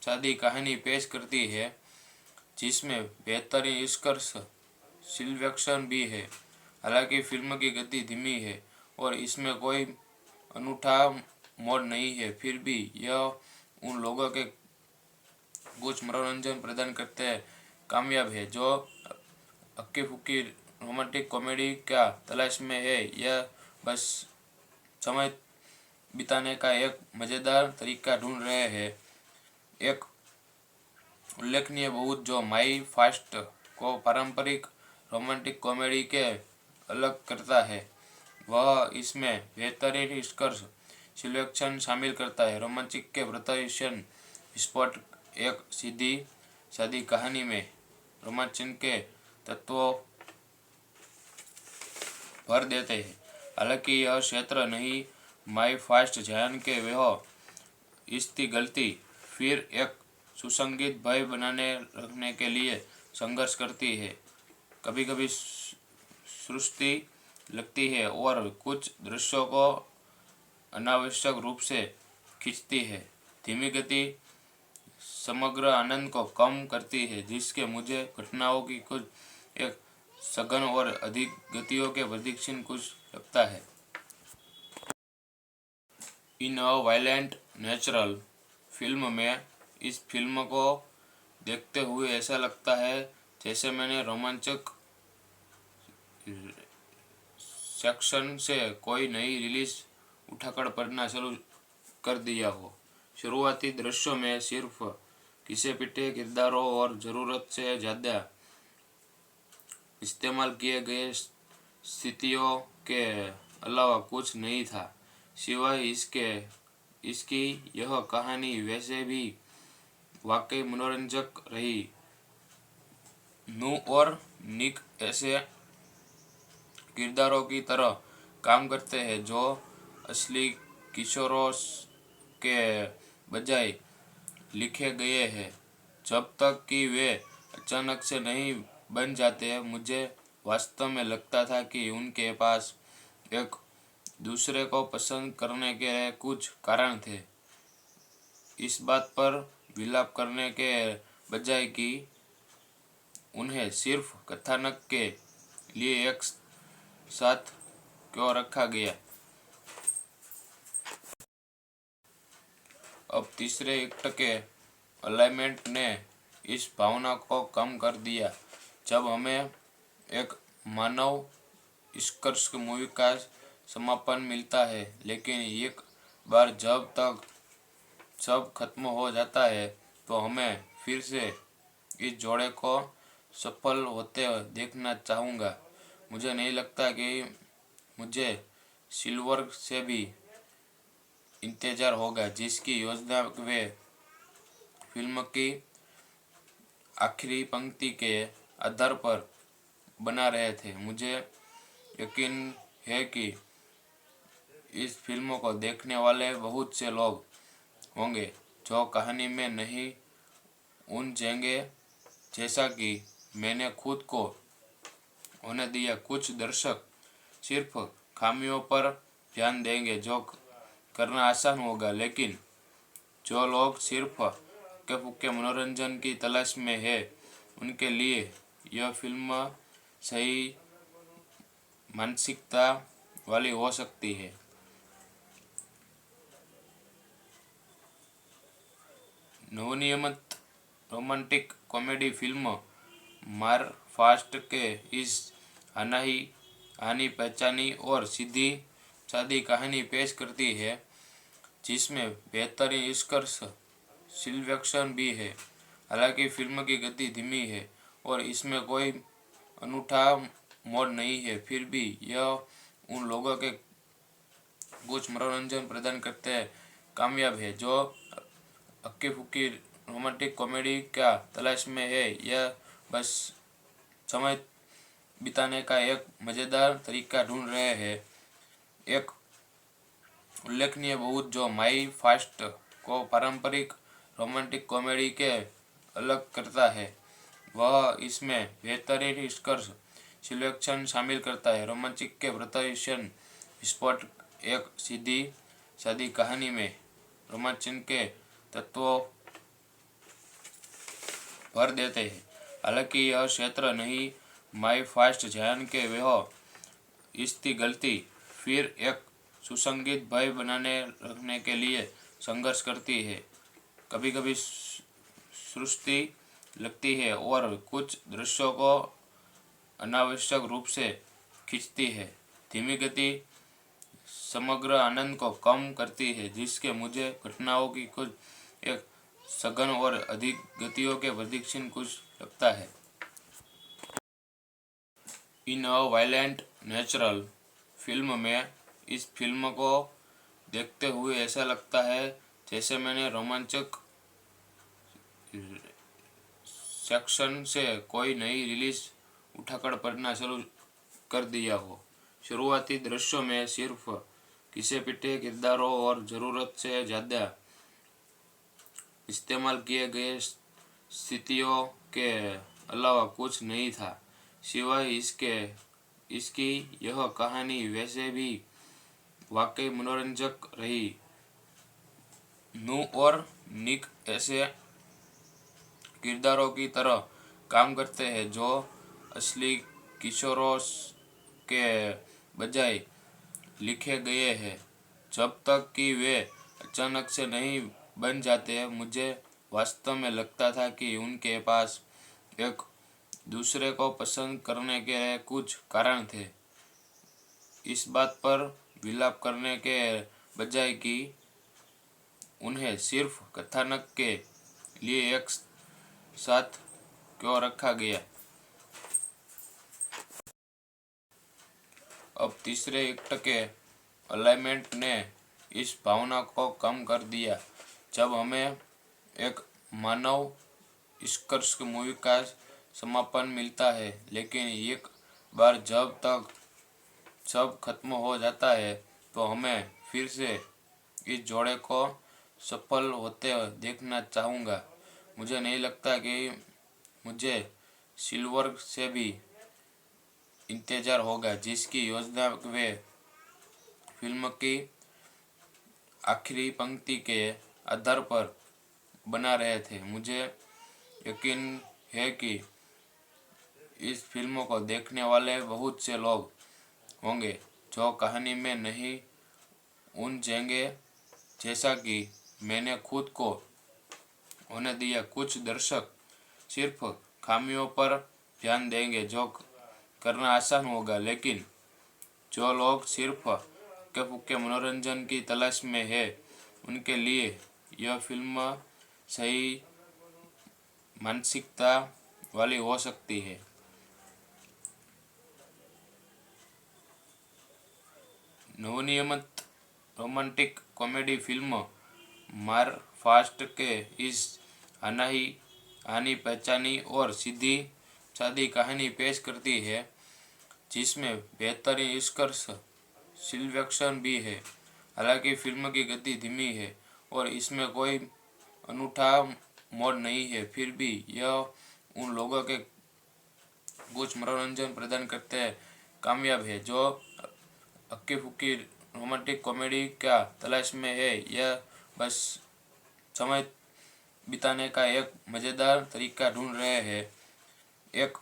सादी कहानी पेश करती है, जिसमें बेहतरीन निष्कर्ष सिलेक्शन भी है। हालांकि फिल्म की गति धीमी है और इसमें कोई अनूठा मोड़ नहीं है, फिर भी यह उन लोगों के कुछ मनोरंजन प्रदान करते हैं कामयाब है जो हक्की फुक्की रोमांटिक कॉमेडी का तलाश में है या बस समय बिताने का एक मज़ेदार तरीका ढूंढ रहे हैं। एक उल्लेखनीय बहुत जो माई फास्ट को पारंपरिक रोमांटिक कॉमेडी के अलग करता है, वह इसमें बेहतरीन निष्कर्ष सिलेक्शन शामिल करता है। रोमांचिक के प्रदर्शन स्पॉट एक सीधी सादी कहानी में रोमांचन के तत्वों भर देते हैं। हालांकि यह क्षेत्र नहीं माई फास्ट जान के वह इसकी गलती फिर एक सुसंगीत भय बनाने रखने के लिए संघर्ष करती है। कभी कभी सृष्टि लगती है और कुछ दृश्यों को अनावश्यक रूप से खींचती है। धीमी गति समग्र आनंद को कम करती है, जिसके मुझे घटनाओं की कुछ एक सघन और अधिक गतियों के प्रदीक्षण कुछ लगता है। इन अ वायलेंट नेचुरल फिल्म में इस फिल्म को देखते हुए ऐसा लगता है जैसे मैंने रोमांचक सेक्शन से कोई नई रिलीज उठाकर पढ़ना शुरू कर दिया हो। शुरुआती दृश्यों में सिर्फ घिसे पिटे किरदारों और ज़रूरत से ज़्यादा इस्तेमाल किए गए स्थितियों के अलावा कुछ नहीं था, सिवाय इसकी यह कहानी वैसे भी वाकई मनोरंजक रही। नू और निक ऐसे किरदारों की तरह काम करते हैं जो असली किशोरों के बजाय लिखे गए हैं। जब तक कि वे अचानक से नहीं बन जाते, मुझे वास्तव में लगता था कि उनके पास एक दूसरे को पसंद करने के कुछ कारण थे, इस बात पर विलाप करने के बजाय कि उन्हें सिर्फ कथानक के लिए एक साथ क्यों रखा गया। अब तीसरे एक्ट के अलाइनमेंट ने इस भावना को कम कर दिया जब हमें एक मानव निष्कर्ष मूवी का समापन मिलता है, लेकिन एक बार जब तक सब खत्म हो जाता है तो हमें फिर से इस जोड़े को सफल होते देखना चाहूँगा। मुझे नहीं लगता कि मुझे सिल्वर से भी इंतजार होगा, जिसकी योजना वे फिल्म की आखिरी पंक्ति के आधार पर बना रहे थे। मुझे यकीन है कि इस फिल्म को देखने वाले बहुत से लोग होंगे जो कहानी में नहीं उलझेंगे जैसा कि मैंने खुद को होने दिया। कुछ दर्शक सिर्फ खामियों पर ध्यान देंगे जो करना आसान होगा, लेकिन जो लोग सिर्फ हल्के फुल्के मनोरंजन की तलाश में है, उनके लिए यह फिल्म सही मानसिकता वाली हो सकती है। नवनिर्मित रोमांटिक कॉमेडी फिल्म मार फास्ट के इस हानि पहचानी और सीधी सादी कहानी पेश करती है, जिसमें बेहतरीन निष्कर्ष सिलेक्शन भी है। हालांकि फिल्म की गति धीमी है और इसमें कोई अनूठा मोड़ नहीं है, फिर भी यह उन लोगों के कुछ मनोरंजन प्रदान करते हैं कामयाब है जो हक्की फुक्की रोमांटिक कॉमेडी का तलाश में है या बस समय बिताने का एक मज़ेदार तरीका ढूंढ रहे हैं। एक उल्लेखनीय बहुत जो माई फास्ट को पारंपरिक रोमांटिक कॉमेडी के अलग करता है, वह इसमें बेहतरीन निष्कर्ष सिलेक्शन शामिल करता है। रोमांचिक के प्रदर्शन विस्फोट एक सीधी सादी कहानी में रोमांचन के तत्वों भर देते हैं। हालांकि यह क्षेत्र नहीं माई फास्ट जैन के वह इसकी गलती फिर एक सुसंगीत भय बनाने रखने के लिए संघर्ष करती है। कभी कभी सृष्टि लगती है और कुछ दृश्यों को अनावश्यक रूप से खींचती है। धीमी गति समग्र आनंद को कम करती है, जिसके मुझे घटनाओं की कुछ एक सघन और अधिक गतियों के प्रदीक्षण कुछ लगता है। इन अ वायलेंट नेचुरल फिल्म में इस फिल्म को देखते हुए ऐसा लगता है जैसे मैंने रोमांचक सेक्शन से कोई नई रिलीज उठाकर पढ़ना शुरू कर दिया हो। शुरुआती दृश्यों में सिर्फ घिसे पिटे किरदारों और ज़रूरत से ज़्यादा इस्तेमाल किए गए स्थितियों के अलावा कुछ नहीं था। सिवाय इसकी यह कहानी वैसे भी वाकई मनोरंजक रही। नू और निक ऐसे किरदारों की तरह काम करते हैं जो असली किशोरों के बजाय लिखे गए हैं। जब तक कि वे अचानक से नहीं बन जाते, मुझे वास्तव में लगता था कि उनके पास एक दूसरे को पसंद करने के कुछ कारण थे, इस बात पर विलाप करने के बजाय कि उन्हें सिर्फ कथानक के लिए एक साथ क्यों रखा गया। अब तीसरे एक्ट के अलाइनमेंट ने इस भावना को कम कर दिया जब हमें एक मानव निष्कर्ष मूवी का समापन मिलता है। लेकिन एक बार जब तक सब खत्म हो जाता है तो हमें फिर से इस जोड़े को सफल होते देखना चाहूँगा। मुझे नहीं लगता कि मुझे सिल्वर से भी इंतजार होगा, जिसकी योजना वे फिल्म की आखिरी पंक्ति के आधार पर बना रहे थे। मुझे यकीन है कि इस फिल्म को देखने वाले बहुत से लोग होंगे जो कहानी में नहीं उलझेंगे जैसा कि मैंने खुद को होने दिया। कुछ दर्शक सिर्फ खामियों पर ध्यान देंगे जो करना आसान होगा, लेकिन जो लोग सिर्फ हल्के फुल्के मनोरंजन की तलाश में है उनके लिए यह फिल्म सही मानसिकता वाली हो सकती है। नवनिर्मित रोमांटिक कॉमेडी फिल्म मार फास्ट के इस हानि पहचानी और सीधी सादी कहानी पेश करती है, जिसमें बेहतरीन निष्कर्ष सिलेक्शन भी है। हालांकि फिल्म की गति धीमी है और इसमें कोई अनूठा मोड़ नहीं है, फिर भी यह उन लोगों के कुछ मनोरंजन प्रदान करते हैं कामयाब है जो हक्की फुक्की रोमांटिक कॉमेडी का तलाश में है या बस समय बिताने का एक मज़ेदार तरीका ढूंढ रहे हैं। एक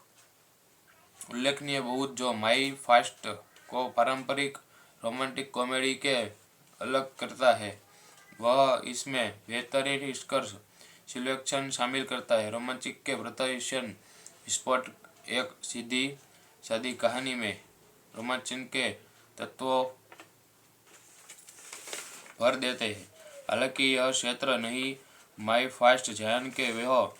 उल्लेखनीय बहुत जो माई फास्ट को पारंपरिक रोमांटिक कॉमेडी के अलग करता है, वह इसमें बेहतरीन निष्कर्ष सिलेक्शन शामिल करता है। रोमांचिक के प्रदर्शन विस्फोट एक सीधी सादी कहानी में रोमांचन के तत्वों भर देते हैं। हालांकि यह क्षेत्र नहीं माई फास्ट जैन के वह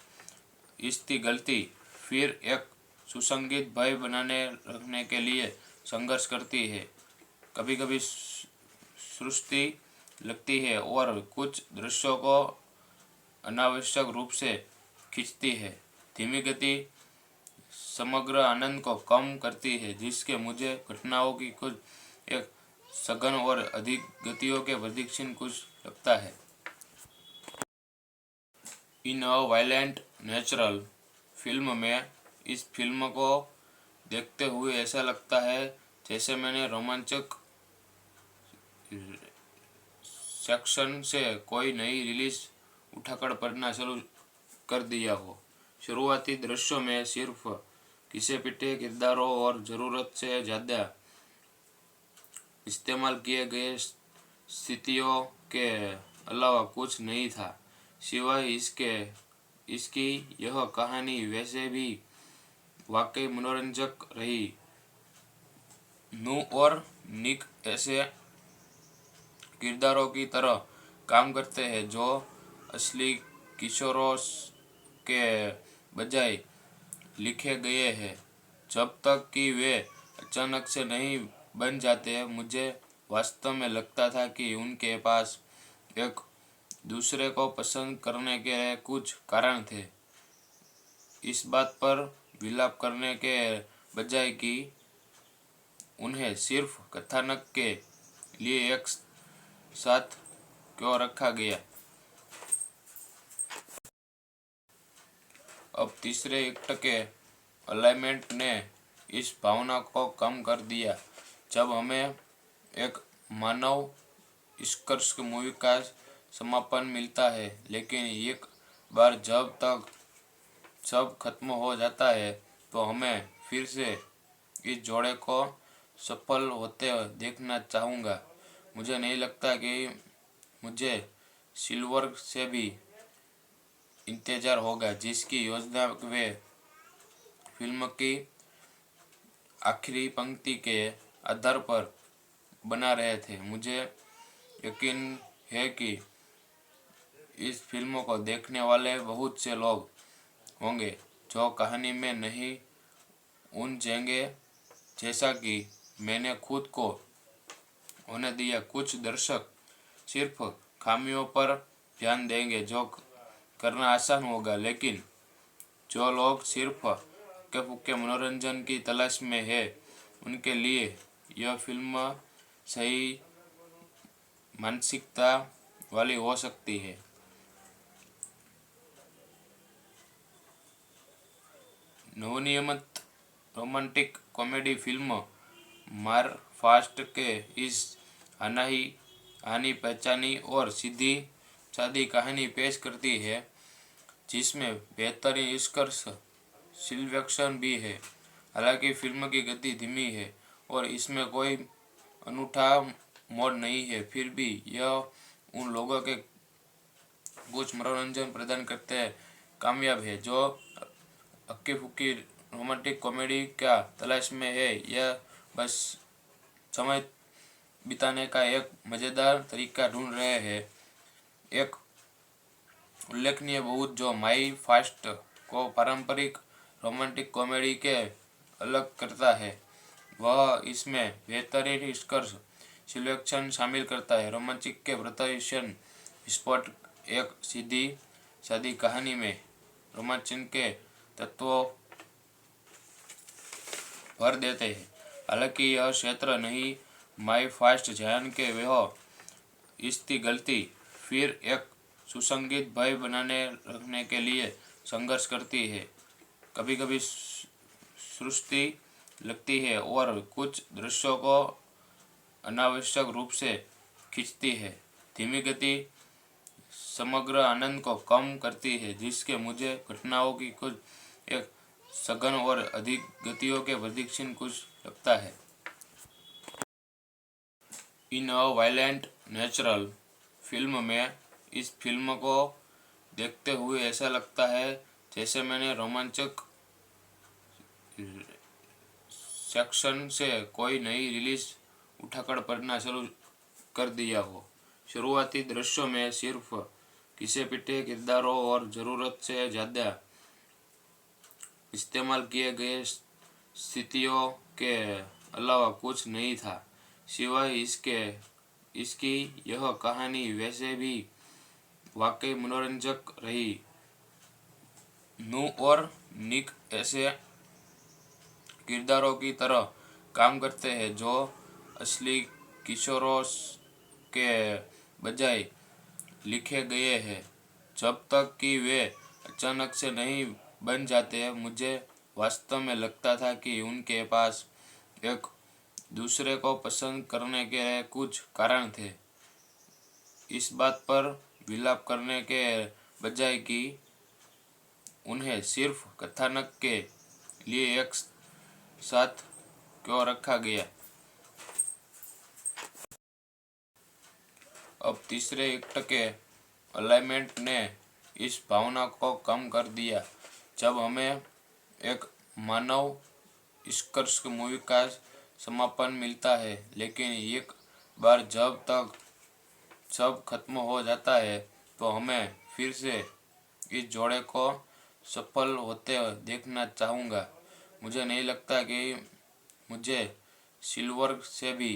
इसकी गलती फिर एक सुसंगीत भय बनाने रखने के लिए संघर्ष करती है। कभी कभी सृष्टि लगती है और कुछ दृश्यों को अनावश्यक रूप से खींचती है। धीमी गति समग्र आनंद को कम करती है, जिसके मुझे घटनाओं की कुछ एक सघन और अधिक गतियों के प्रदीक्षण कुछ लगता है। इन अ वायलेंट नेचुरल फिल्म में इस फिल्म को देखते हुए ऐसा लगता है जैसे मैंने रोमांचक सेक्शन से कोई नई रिलीज उठाकर पढ़ना शुरू कर दिया हो। शुरुआती दृश्यों में सिर्फ घिसे पिटे किरदारों और ज़रूरत से ज़्यादा इस्तेमाल किए गए स्थितियों के अलावा कुछ नहीं था। सिवाय इसकी यह कहानी वैसे भी वाकई मनोरंजक रही। नू और निक ऐसे किरदारों की तरह काम करते हैं जो असली किशोरों के बजाय लिखे गए हैं। जब तक कि वे अचानक से नहीं बन जाते, मुझे वास्तव में लगता था कि उनके पास एक दूसरे को पसंद करने के कुछ कारण थे, इस बात पर विलाप करने के बजाय कि उन्हें सिर्फ कथानक के लिए एक साथ क्यों रखा गया। अब तीसरे एक्ट के अलाइनमेंट ने इस भावना को कम कर दिया जब हमें एक मानव निष्कर्ष मूवी का समापन मिलता है। लेकिन एक बार जब तक सब खत्म हो जाता है तो हमें फिर से इस जोड़े को सफल होते देखना चाहूँगा। मुझे नहीं लगता कि मुझे सिल्वर से भी इंतजार होगा, जिसकी योजना वे फिल्म की आखिरी पंक्ति के आधार पर बना रहे थे। मुझे यकीन है कि इस फिल्म को देखने वाले बहुत से लोग होंगे जो कहानी में नहीं उलझेंगे जैसा कि मैंने खुद को होने दिया। कुछ दर्शक सिर्फ खामियों पर ध्यान देंगे जो करना आसान होगा, लेकिन जो लोग सिर्फ हल्के फुल्के मनोरंजन की तलाश में है, उनके लिए यह फिल्म सही मानसिकता वाली हो सकती है। नवनिर्मित रोमांटिक कॉमेडी फिल्म मार फास्ट के इस हानि पहचानी और सीधी सादी कहानी पेश करती है, जिसमें बेहतरीन निष्कर्ष सिलेक्शन भी है। हालांकि फिल्म की गति धीमी है और इसमें कोई अनूठा मोड़ नहीं है, फिर भी यह उन लोगों के कुछ मनोरंजन प्रदान करते हैं कामयाब है जो हक्की फुक्की रोमांटिक कॉमेडी का तलाश में है या बस समय बिताने का एक मज़ेदार तरीका ढूंढ रहे हैं। एक उल्लेखनीय बहुत जो माई फास्ट को पारंपरिक रोमांटिक कॉमेडी के अलग करता है, वह इसमें बेहतरीन निष्कर्ष सिलेक्शन शामिल करता है। रोमांचिक के प्रदर्शन स्पॉट एक सीधी सादी कहानी में रोमांचन के तत्वों भर देते हैं। हालांकि यह क्षेत्र नहीं माई फास्ट ध्यान के वह इसकी गलती फिर एक सुसंगीत भय बनाने रखने के लिए संघर्ष करती है। कभी कभी सृष्टि लगती है और कुछ दृश्यों को अनावश्यक रूप से खींचती है। धीमी गति समग्र आनंद को कम करती है, जिसके मुझे घटनाओं की कुछ एक सघन और अधिक गतियों के प्रदीक्षण कुछ लगता है। इन अ वायलेंट नेचुरल फिल्म में इस फिल्म को देखते हुए ऐसा लगता है जैसे मैंने रोमांचक सेक्शन से कोई नई रिलीज उठाकर पढ़ना शुरू कर दिया हो। शुरुआती दृश्यों में सिर्फ घिसे पिटे किरदारों और ज़रूरत से ज़्यादा इस्तेमाल किए गए स्थितियों के अलावा कुछ नहीं था। सिवाय इसकी यह कहानी वैसे भी वाकई मनोरंजक रही। नू और निक ऐसे किरदारों की तरह काम करते हैं जो असली किशोरों के बजाय लिखे गए हैं। जब तक कि वे अचानक से नहीं बन जाते, मुझे वास्तव में लगता था कि उनके पास एक दूसरे को पसंद करने के कुछ कारण थे। इस बात पर विलाप करने के बजाय कि उन्हें सिर्फ कथानक के लिए एक साथ क्यों रखा गया। अब तीसरे एक्ट के अलाइनमेंट ने इस भावना को कम कर दिया। जब हमें एक मानव निष्कर्ष मूवी का समापन मिलता है, लेकिन एक बार जब तक सब खत्म हो जाता है तो हमें फिर से इस जोड़े को सफल होते देखना चाहूँगा। मुझे नहीं लगता कि मुझे सिल्वर से भी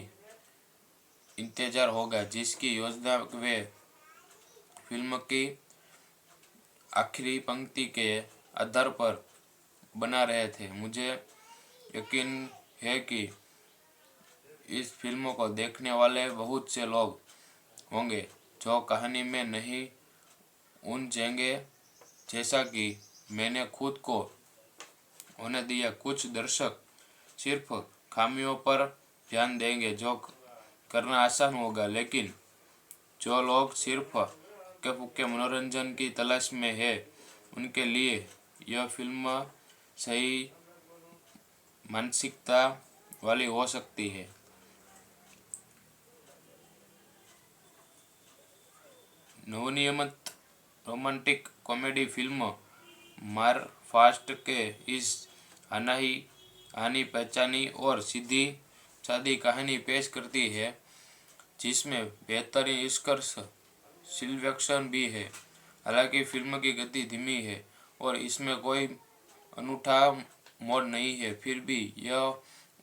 इंतजार होगा, जिसकी योजना वे फिल्म की आखिरी पंक्ति के आधार पर बना रहे थे। मुझे यकीन है कि इस फिल्म को देखने वाले बहुत से लोग होंगे जो कहानी में नहीं उलझेंगे, जैसा कि मैंने खुद को होने दिया। कुछ दर्शक सिर्फ खामियों पर ध्यान देंगे, जो करना आसान होगा, लेकिन जो लोग सिर्फ हल्के फुल्के मनोरंजन की तलाश में है, उनके लिए यह फिल्म सही मानसिकता वाली हो सकती है। नवनिर्मित रोमांटिक कॉमेडी फिल्म मार फास्ट के इस हानि पहचानी और सीधी सादी कहानी पेश करती है, जिसमें बेहतरीन निष्कर्ष सिलेक्शन भी है। हालांकि फिल्म की गति धीमी है और इसमें कोई अनूठा मोड़ नहीं है, फिर भी यह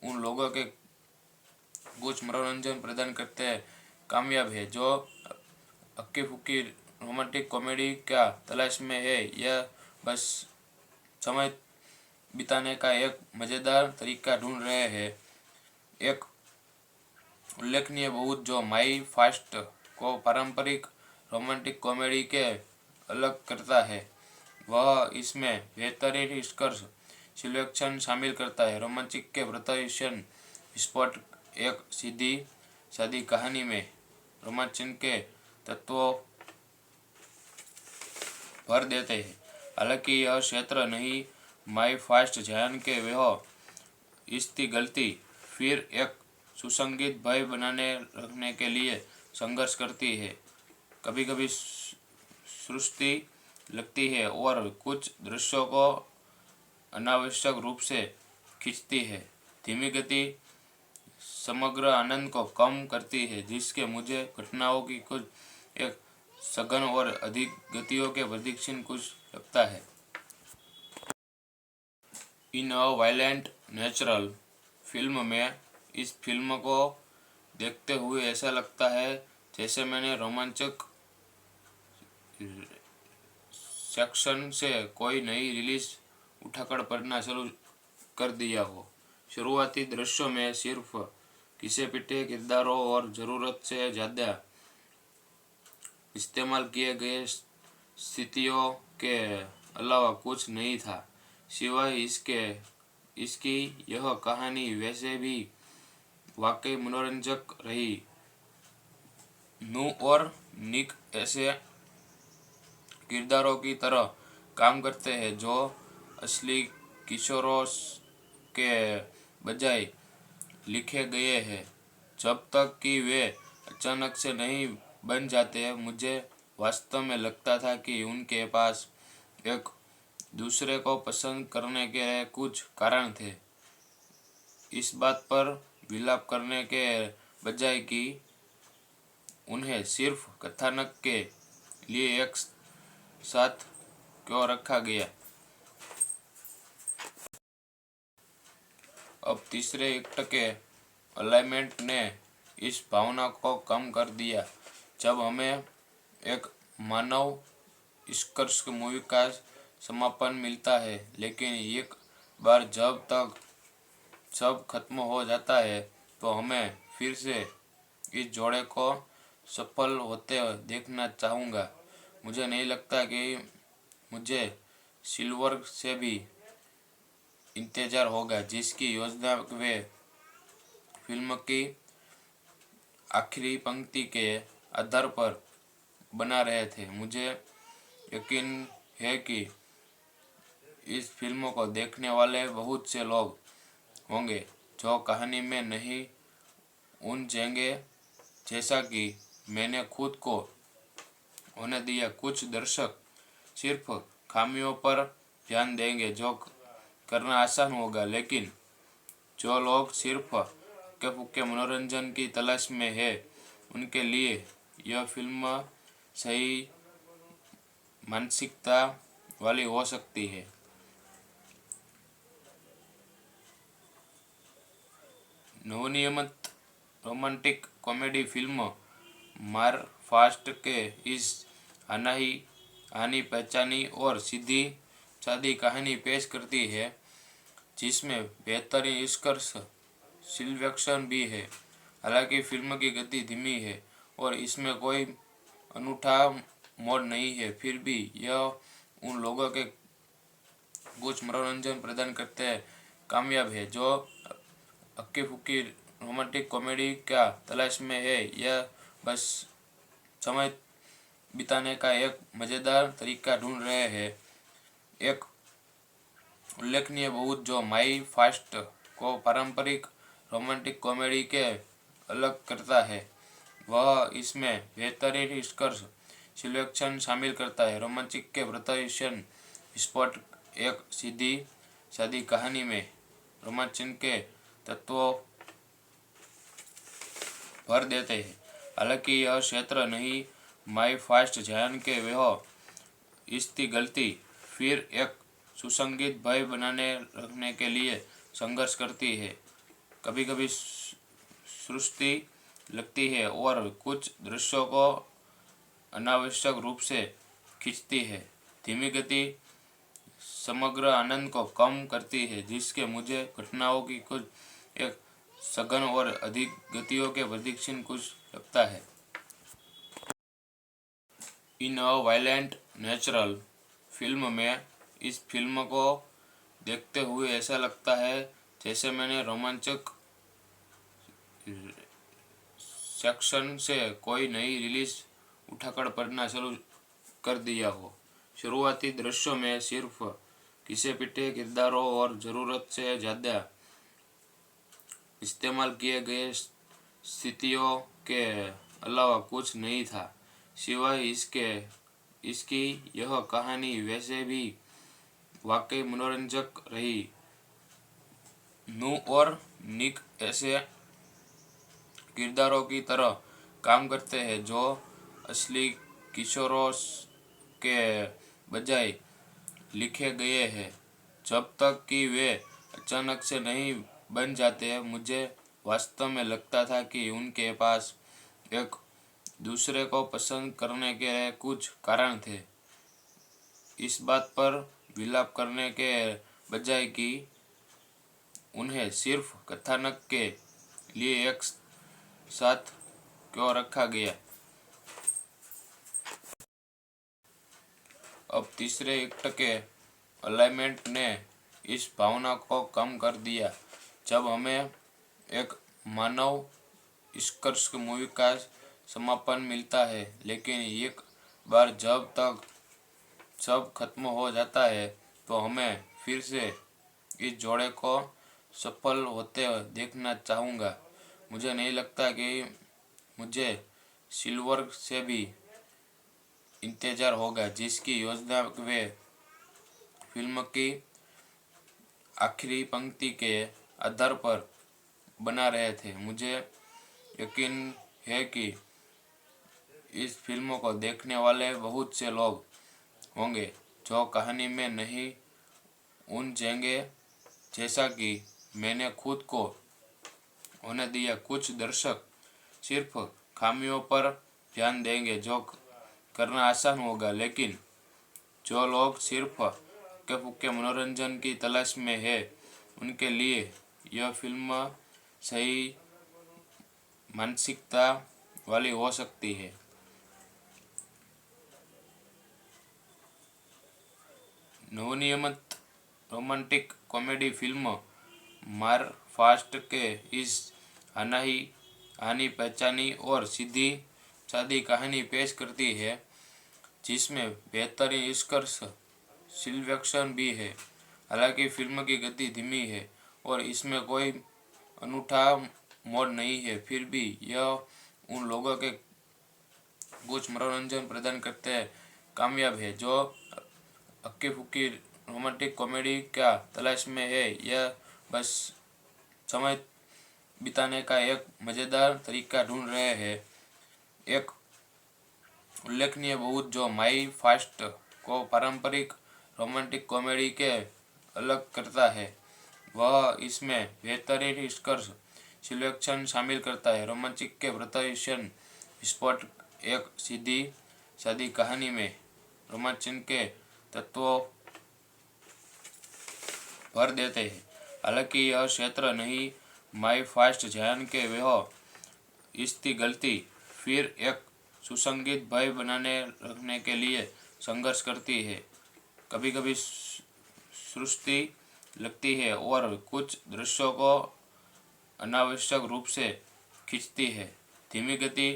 उन लोगों के कुछ मनोरंजन प्रदान करते कामयाब है जो हक्की फुक्की रोमांटिक कॉमेडी का तलाश में है या बस समय बिताने का एक मज़ेदार तरीका ढूंढ रहे हैं। एक उल्लेखनीय बहुत जो माई फास्ट को पारंपरिक रोमांटिक कॉमेडी के अलग करता है, वह इसमें बेहतरीन निष्कर्ष सिलेक्शन शामिल करता है। रोमांचिक के प्रदर्शन स्पॉट एक सीधी सादी कहानी में रोमांचन के तत्वों भर देते हैं। हालांकि यह क्षेत्र नहीं माई फास्ट जान के वह इसकी गलती फिर एक सुसंगीत भय बनाने रखने के लिए संघर्ष करती है। कभी कभी सृष्टि लगती है और कुछ दृश्यों को अनावश्यक रूप से खींचती है। धीमी गति समग्र आनंद को कम करती है, जिसके मुझे घटनाओं की कुछ एक सघन और अधिक गतियों के प्रदीक्षण कुछ लगता है। इन अ वायलेंट नेचुरल फिल्म में इस फिल्म को देखते हुए ऐसा लगता है जैसे मैंने रोमांचक सेक्शन से कोई नई रिलीज उठाकर पढ़ना शुरू कर दिया हो। शुरुआती दृश्यों में सिर्फ घिसे पिटे किरदारों और ज़रूरत से ज़्यादा इस्तेमाल किए गए स्थितियों के अलावा कुछ नहीं था, सिवाय इसकी यह कहानी वैसे भी वाकई मनोरंजक रही। नू और निक ऐसे किरदारों की तरह काम करते हैं जो असली किशोरों के बजाय लिखे गए हैं, जब तक कि वे अचानक से नहीं बन जाते। मुझे वास्तव में लगता था कि उनके पास एक दूसरे को पसंद करने के कुछ कारण थे। इस बात पर विलाप करने के बजाय कि उन्हें सिर्फ कथानक के लिए एक साथ क्यों रखा गया। अब तीसरे एक्ट के अलाइनमेंट ने इस भावना को कम कर दिया। जब हमें एक मानव निष्कर्ष मूवी का समापन मिलता है, लेकिन एक बार जब तक सब खत्म हो जाता है तो हमें फिर से इस जोड़े को सफल होते देखना चाहूँगा। मुझे नहीं लगता कि मुझे सिल्वर से भी इंतजार होगा, जिसकी योजना वे फिल्म की आखिरी पंक्ति के आधार पर बना रहे थे। मुझे यकीन है कि इस फिल्म को देखने वाले बहुत से लोग होंगे जो कहानी में नहीं उलझेंगे, जैसा कि मैंने खुद को होने दिया। कुछ दर्शक सिर्फ खामियों पर ध्यान देंगे, जो करना आसान होगा, लेकिन जो लोग सिर्फ हल्के फुल्के मनोरंजन की तलाश में है, उनके लिए यह फिल्म सही मानसिकता वाली हो सकती है। नवनिर्मित रोमांटिक कॉमेडी फिल्म मार फास्ट के इस हानि पहचानी और सीधी सादी कहानी पेश करती है, जिसमें बेहतरीन स्कर्स सिलेक्शन भी है। हालांकि फिल्म की गति धीमी है और इसमें कोई अनूठा मोड़ नहीं है, फिर भी यह उन लोगों के कुछ मनोरंजन प्रदान करते हैं कामयाब है जो हक्की फुक्की रोमांटिक कॉमेडी का तलाश में है या बस समय बिताने का एक मज़ेदार तरीका ढूंढ रहे हैं। एक उल्लेखनीय बहुत जो माई फास्ट को पारंपरिक रोमांटिक कॉमेडी के अलग करता है, वह इसमें बेहतरीन स्कर्स सिलेक्शन शामिल करता है। रोमांचिक के प्रदर्शन स्पॉट एक सीधी सादी कहानी में रोमांचन के तत्वों भर देते हैं। हालांकि यह क्षेत्र नहीं माई फास्ट जान के वह इसकी गलती फिर एक सुसंगीत भय बनाने रखने के लिए संघर्ष करती है। कभी कभी सृष्टि लगती है और कुछ दृश्यों को अनावश्यक रूप से खींचती है। धीमी गति समग्र आनंद को कम करती है, जिसके मुझे घटनाओं की कुछ एक सघन और अधिक गतियों के प्रदीक्षण कुछ लगता है। इन अ वायलेंट नेचुरल फिल्म में इस फिल्म को देखते हुए ऐसा लगता है जैसे मैंने रोमांचक सेक्शन से कोई नई रिलीज उठाकर पढ़ना शुरू कर दिया हो। शुरुआती दृश्यों में सिर्फ घिसे पिटे किरदारों और ज़रूरत से ज़्यादा इस्तेमाल किए गए स्थितियों के अलावा कुछ नहीं था, सिवाय इसकी यह कहानी वैसे भी वाकई मनोरंजक रही। नू और निक ऐसे किरदारों की तरह काम करते हैं जो असली किशोरों के बजाय लिखे गए हैं। जब तक कि वे अचानक से नहीं बन जाते, मुझे वास्तव में लगता था कि उनके पास एक दूसरे को पसंद करने के कुछ कारण थे, इस बात पर विलाप करने के बजाय कि उन्हें सिर्फ कथानक के लिए एक साथ क्यों रखा गया। अब तीसरे एक्ट के अलाइनमेंट ने इस भावना को कम कर दिया। जब हमें एक मानव निष्कर्ष मूवी का समापन मिलता है, लेकिन एक बार जब तक सब खत्म हो जाता है, तो हमें फिर से इस जोड़े को सफल होते देखना चाहूँगा। मुझे नहीं लगता कि मुझे सिल्वर से भी इंतजार होगा, जिसकी योजना वे फिल्म की आखिरी पंक्ति के आधार पर बना रहे थे। मुझे यकीन है कि इस फिल्म को देखने वाले बहुत से लोग होंगे जो कहानी में नहीं उलझेंगे, जैसा कि मैंने खुद को होने दिया। कुछ दर्शक सिर्फ खामियों पर ध्यान देंगे, जो करना आसान होगा, लेकिन जो लोग सिर्फ हल्के फुल्के मनोरंजन की तलाश में है, उनके लिए यह फिल्म सही मानसिकता वाली हो सकती है। नवनिर्मित रोमांटिक कॉमेडी फिल्म मार फास्ट के इस हानि पहचानी और सीधी सादी कहानी पेश करती है, जिसमें बेहतरीन निष्कर्ष सिलेक्शन भी है। हालांकि फिल्म की गति धीमी है और इसमें कोई अनूठा मोड़ नहीं है, फिर भी यह उन लोगों के कुछ मनोरंजन प्रदान करते हैं कामयाब है जो हक्की फुक्की रोमांटिक कॉमेडी क्या तलाश में है या बस समय बिताने का एक मज़ेदार तरीका ढूंढ रहे हैं। एक उल्लेखनीय बहुत जो माई फास्ट को पारंपरिक रोमांटिक कॉमेडी के अलग करता है, वह इसमें बेहतरीन निष्कर्ष सिलेक्शन शामिल करता है। रोमांचिक के प्रदर्शन विस्फोट एक सीधी सादी कहानी में रोमांचन के तत्वों भर देते हैं। हालांकि यह क्षेत्र नहीं माई फास्ट जैन के वह इसकी गलती फिर एक सुसंगीत भय बनाने रखने के लिए संघर्ष करती है। कभी कभी सृष्टि लगती है और कुछ दृश्यों को अनावश्यक रूप से खींचती है। धीमी गति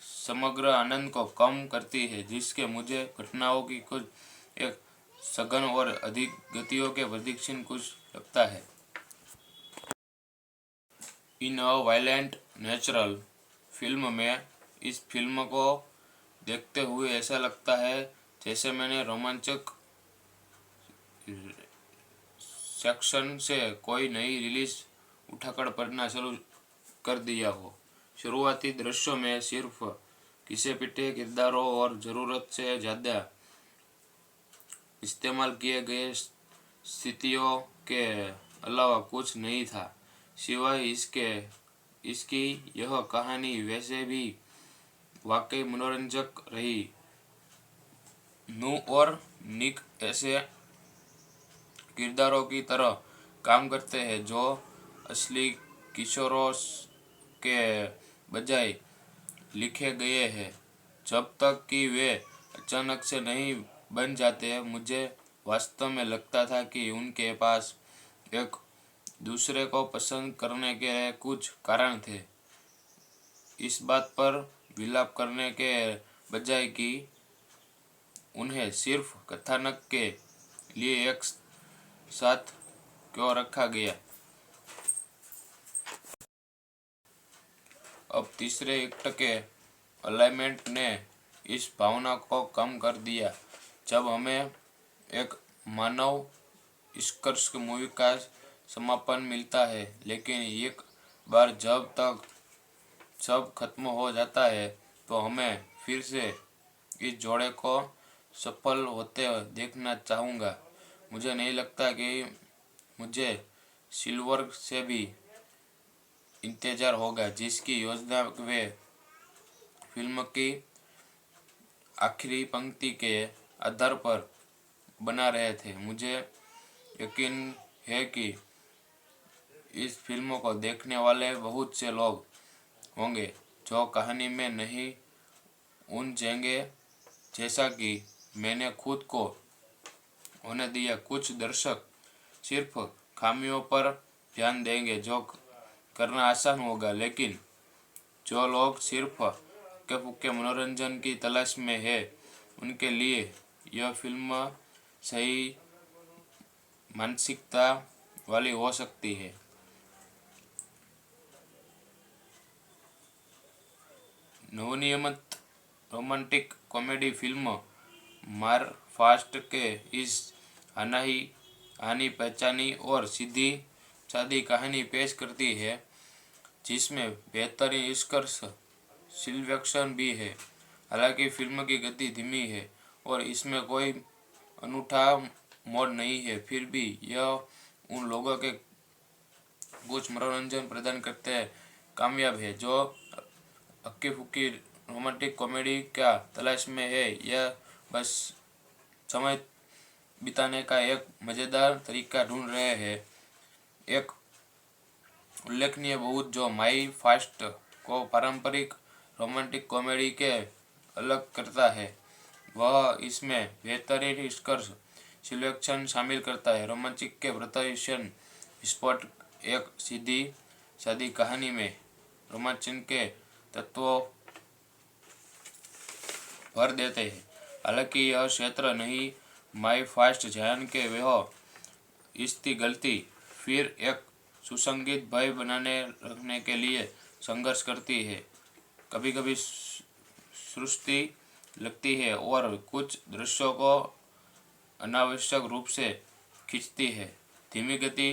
समग्र आनंद को कम करती है, जिसके मुझे घटनाओं की कुछ एक सघन और अधिक गतियों के प्रदीक्षण कुछ लगता है। इन अ वायलेंट नेचुरल फिल्म में इस फिल्म को देखते हुए ऐसा लगता है जैसे मैंने रोमांचक सेक्शन से कोई नई रिलीज उठाकर पढ़ना शुरू कर दिया हो। शुरुआती दृश्यों में सिर्फ घिसे पिटे किरदारों और ज़रूरत से ज़्यादा इस्तेमाल किए गए स्थितियों के अलावा कुछ नहीं था, सिवाय इसकी यह कहानी वैसे भी वाकई मनोरंजक रही। नू और निक ऐसे किरदारों की तरह काम करते हैं जो असली किशोरों के बजाय लिखे गए हैं। जब तक कि वे अचानक से नहीं बन जाते, मुझे वास्तव में लगता था कि उनके पास एक दूसरे को पसंद करने के कुछ कारण थे, इस बात पर विलाप करने के बजाय कि उन्हें सिर्फ कथानक के लिए एक साथ क्यों रखा गया। अब तीसरे एक्ट के अलाइनमेंट ने इस भावना को कम कर दिया जब हमें एक मानव निष्कर्ष मूवी का समापन मिलता है, लेकिन एक बार जब तक सब खत्म हो जाता है तो हमें फिर से इस जोड़े को सफल होते देखना चाहूँगा। मुझे नहीं लगता कि मुझे सिल्वर से भी इंतजार होगा, जिसकी योजना वे फिल्म की आखिरी पंक्ति के आधार पर बना रहे थे। मुझे यकीन है कि इस फिल्म को देखने वाले बहुत से लोग होंगे जो कहानी में नहीं उलझेंगे जैसा कि मैंने खुद को होने दिया। कुछ दर्शक सिर्फ खामियों पर ध्यान देंगे जो करना आसान होगा, लेकिन जो लोग सिर्फ हल्के फुल्के मनोरंजन की तलाश में है, उनके लिए यह फिल्म सही मानसिकता वाली हो सकती है। नवनिर्मित रोमांटिक कॉमेडी फिल्म मार फास्ट के इस हानि पहचानी और सीधी सादी कहानी पेश करती है, जिसमें बेहतरीन निष्कर्ष सिलेक्शन भी है। हालांकि फिल्म की गति धीमी है और इसमें कोई अनूठा मोड़ नहीं है, फिर भी यह उन लोगों के कुछ मनोरंजन प्रदान करते हैं कामयाब है जो हक्की फुक्की रोमांटिक कॉमेडी क्या तलाश में है या बस समय बिताने का एक मज़ेदार तरीका ढूंढ रहे हैं। एक उल्लेखनीय बहुत जो माई फास्ट को पारंपरिक रोमांटिक कॉमेडी के अलग करता है, वह इसमें बेहतरीन निष्कर्ष सिलेक्शन शामिल करता है। रोमांचिक के प्रत्याशन स्पॉट एक सीधी सादी कहानी में रोमांचन के तत्वों भर देते हैं। हालांकि यह क्षेत्र नहीं माई फास्ट जान के वह इसकी गलती फिर एक सुसंगीत भय बनाने रखने के लिए संघर्ष करती है। कभी कभी सृष्टि लगती है और कुछ दृश्यों को अनावश्यक रूप से खींचती है। धीमी गति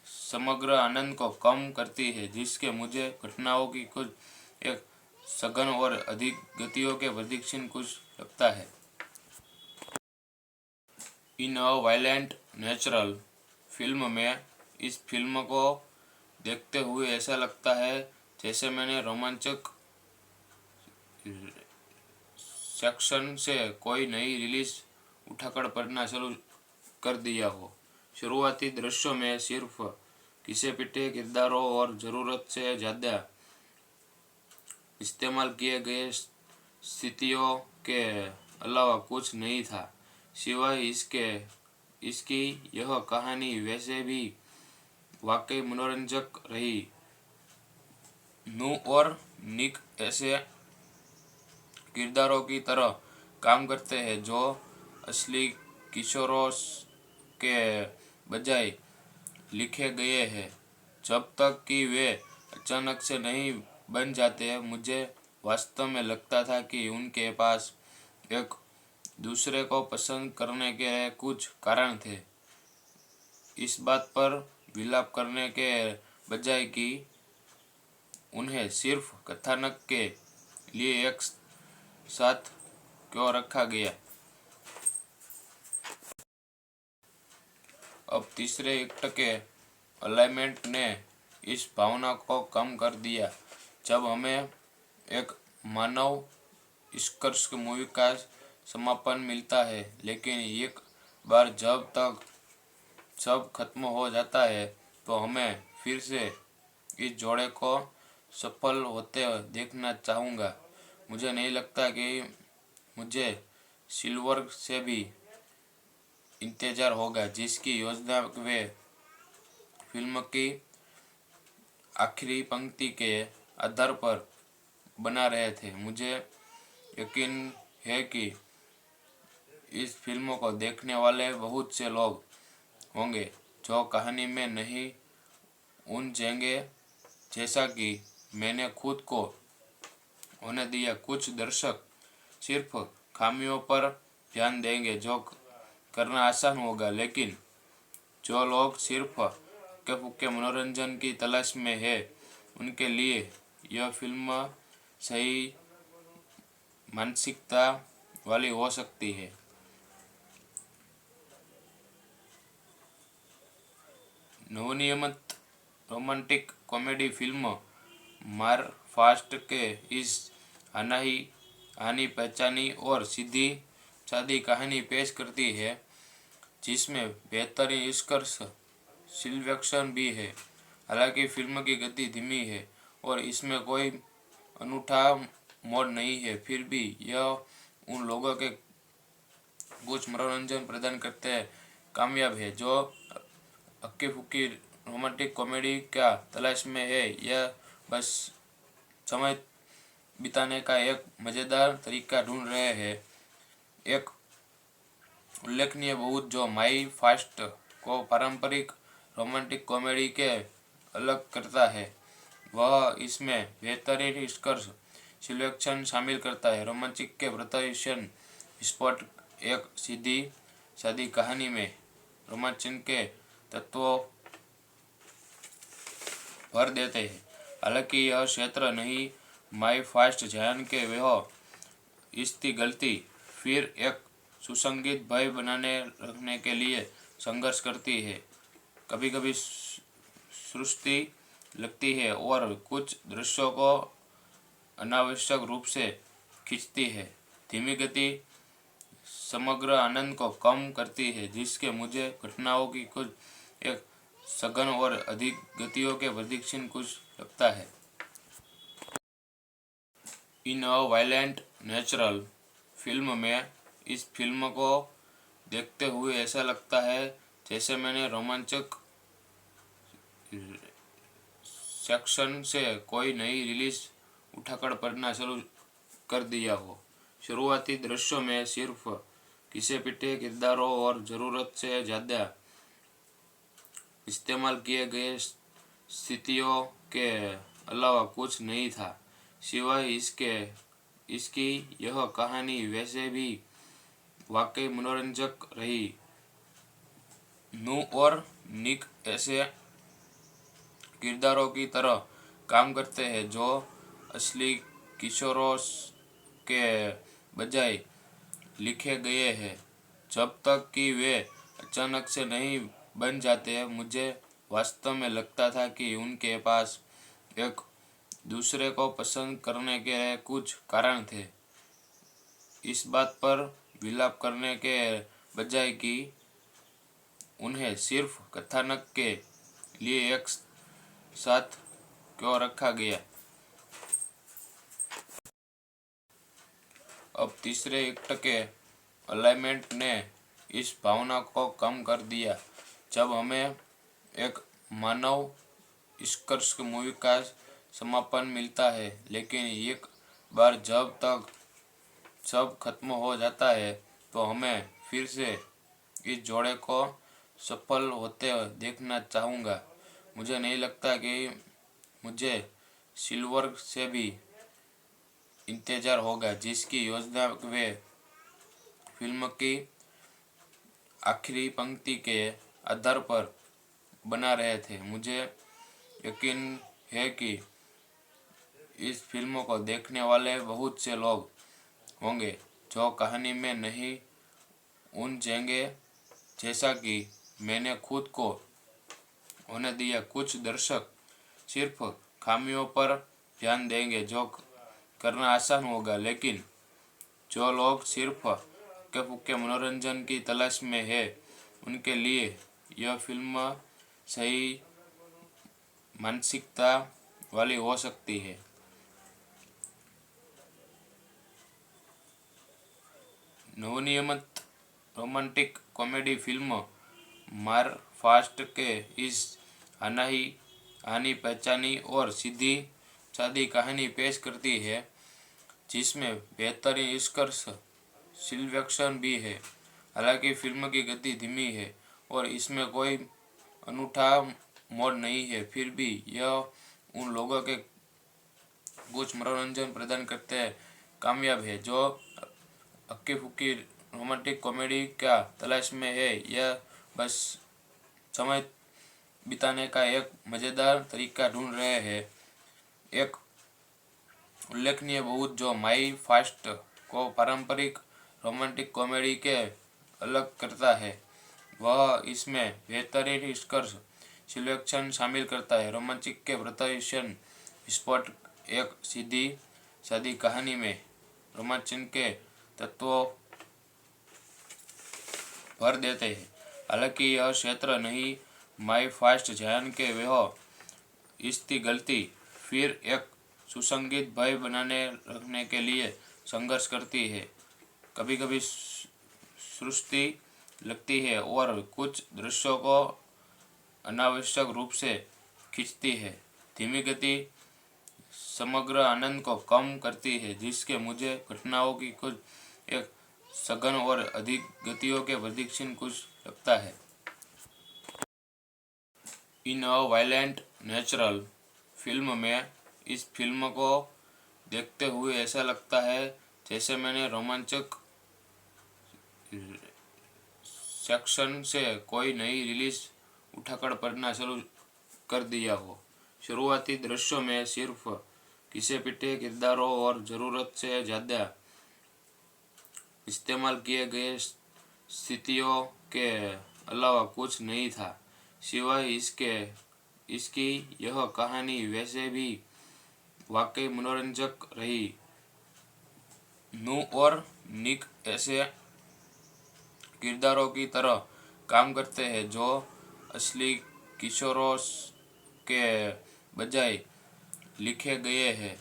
समग्र आनंद को कम करती है, जिसके मुझे घटनाओं की कुछ एक सघन और अधिक गतियों के प्रदीक्षण कुछ लगता है। इन अ वायलेंट नेचुरल फिल्म में इस फिल्म को देखते हुए ऐसा लगता है जैसे मैंने रोमांचक सेक्शन से कोई नई रिलीज उठाकर पढ़ना शुरू कर दिया हो। शुरुआती दृश्यों में सिर्फ घिसे पिटे किरदारों और ज़रूरत से ज़्यादा इस्तेमाल किए गए स्थितियों के अलावा कुछ नहीं था। सिवाय इसकी यह कहानी वैसे भी वाकई मनोरंजक रही। नू और निक ऐसे किरदारों की तरह काम करते हैं जो असली किशोरों के बजाय लिखे गए हैं। जब तक कि वे अचानक से नहीं बन जाते, मुझे वास्तव में लगता था कि उनके पास एक दूसरे को पसंद करने के कुछ कारण थे, इस बात पर विलाप करने के बजाय कि उन्हें सिर्फ कथानक के लिए एक साथ क्यों रखा गया। अब तीसरे एक्ट के अलाइनमेंट ने इस भावना को कम कर दिया जब हमें एक मानव निष्कर्ष मूवी का समापन मिलता है। लेकिन एक बार जब तक सब खत्म हो जाता है तो हमें फिर से इस जोड़े को सफल होते देखना चाहूँगा। मुझे नहीं लगता कि मुझे सिल्वर से भी इंतजार होगा, जिसकी योजना वे फिल्म की आखिरी पंक्ति के आधार पर बना रहे थे। मुझे यकीन है कि इस फिल्म को देखने वाले बहुत से लोग होंगे जो कहानी में नहीं उलझेंगे जैसा कि मैंने खुद को होने दिया। कुछ दर्शक सिर्फ खामियों पर ध्यान देंगे जो करना आसान होगा, लेकिन जो लोग सिर्फ हल्के फुल्के मनोरंजन की तलाश में है, उनके लिए यह फिल्म सही मानसिकता वाली हो सकती है। नवनिर्मित रोमांटिक कॉमेडी फिल्म मार फास्ट के इस हानि पहचानी और सीधी सादी कहानी पेश करती है, जिसमें बेहतरीन निष्कर्ष सिलेक्शन भी है। हालांकि फिल्म की गति धीमी है और इसमें कोई अनूठा मोड़ नहीं है, फिर भी यह उन लोगों के कुछ मनोरंजन प्रदान करते हैं कामयाब है जो हक्की फुक्की रोमांटिक कॉमेडी का तलाश में है या बस समय बिताने का एक मज़ेदार तरीका ढूंढ रहे हैं। एक उल्लेखनीय बहुत जो माई फास्ट को पारंपरिक रोमांटिक कॉमेडी के अलग करता है, वह इसमें बेहतरीन निष्कर्ष सिलेक्शन शामिल करता है। रोमांचिक के प्रत्याशन स्पॉट एक सीधी सादी कहानी में रोमांचन के तत्वों भर देते हैं। हालांकि यह क्षेत्र नहीं माई फास्ट जान के वह इसकी गलती फिर एक सुसंगीत भय बनाने रखने के लिए संघर्ष करती है। कभी कभी सृष्टि लगती है और कुछ दृश्यों को अनावश्यक रूप से खींचती है। धीमी गति समग्र आनंद को कम करती है, जिसके मुझे घटनाओं की कुछ एक सघन और अधिक गतियों के प्रदीक्षण कुछ लगता है। इन अ वायलेंट नेचुरल फिल्म में इस फिल्म को देखते हुए ऐसा लगता है जैसे मैंने रोमांचक सेक्शन से कोई नई रिलीज उठाकर पढ़ना शुरू कर दिया हो। शुरुआती दृश्यों में सिर्फ घिसे पिटे किरदारों और ज़रूरत से ज़्यादा इस्तेमाल किए गए स्थितियों के अलावा कुछ नहीं था। सिवाय इसकी यह कहानी वैसे भी वाकई मनोरंजक रही। नू और निक ऐसे किरदारों की तरह काम करते हैं जो असली किशोरों के बजाय लिखे गए हैं। जब तक कि वे अचानक से नहीं बन जाते, मुझे वास्तव में लगता था कि उनके पास एक दूसरे को पसंद करने के कुछ कारण थे, इस बात पर विलाप करने के बजाय कि उन्हें सिर्फ कथानक के लिए एक साथ क्यों रखा गया। अब तीसरे एक्ट के अलाइनमेंट ने इस भावना को कम कर दिया जब हमें एक मानव निष्कर्ष मूवी का समापन मिलता है। लेकिन एक बार जब तक सब खत्म हो जाता है तो हमें फिर से इस जोड़े को सफल होते देखना चाहूँगा। मुझे नहीं लगता कि मुझे सिल्वर से भी इंतजार होगा, जिसकी योजना वे फिल्म की आखिरी पंक्ति के आधार पर बना रहे थे। मुझे यकीन है कि इस फिल्म को देखने वाले बहुत से लोग होंगे जो कहानी में नहीं उलझेंगे जैसा कि मैंने खुद को होने दिया। कुछ दर्शक सिर्फ खामियों पर ध्यान देंगे जो करना आसान होगा, लेकिन जो लोग सिर्फ हल्के फुल्के मनोरंजन की तलाश में है, उनके लिए यह फिल्म सही मानसिकता वाली हो सकती है। नवनिर्मित रोमांटिक कॉमेडी फिल्म मार फास्ट के इस हानि पहचानी और सीधी सादी कहानी पेश करती है, जिसमें बेहतरीन निष्कर्ष सिलेक्शन भी है। हालांकि फिल्म की गति धीमी है और इसमें कोई अनूठा मोड़ नहीं है, फिर भी यह उन लोगों के कुछ मनोरंजन प्रदान करते कामयाब है जो हक्की फुक्की रोमांटिक कॉमेडी का तलाश में है या बस समय बिताने का एक मज़ेदार तरीका ढूंढ रहे हैं। एक उल्लेखनीय बहुत जो माई फास्ट को पारंपरिक रोमांटिक कॉमेडी के अलग करता है, वह इसमें बेहतरीन निष्कर्ष सिलेक्शन शामिल करता है। रोमांचिक के प्रदर्शन स्पॉट एक सीधी सादी कहानी में रोमांचन के तत्वों भर देते हैं। हालांकि यह क्षेत्र नहीं माई फास्ट जान के वह इसकी गलती फिर एक सुसंगीत भय बनाने रखने के लिए संघर्ष करती है। कभी कभी सृष्टि लगती है और कुछ दृश्यों को अनावश्यक रूप से खींचती है। धीमी गति समग्र आनंद को कम करती है, जिसके मुझे घटनाओं की कुछ एक सघन और अधिक गतियों के प्रदीक्षण कुछ लगता है। इन अ वायलेंट नेचुरल फिल्म में इस फिल्म को देखते हुए ऐसा लगता है जैसे मैंने रोमांचक सेक्शन से कोई नई रिलीज उठाकर पढ़ना शुरू कर दिया हो। शुरुआती दृश्यों में सिर्फ घिसे पिटे किरदारों और ज़रूरत से ज़्यादा इस्तेमाल किए गए स्थितियों के अलावा कुछ नहीं था। सिवाय इसकी यह कहानी वैसे भी वाकई मनोरंजक रही। नू और निक ऐसे किरदारों की तरह काम करते हैं जो असली किशोरों के बजाय लिखे गए हैं।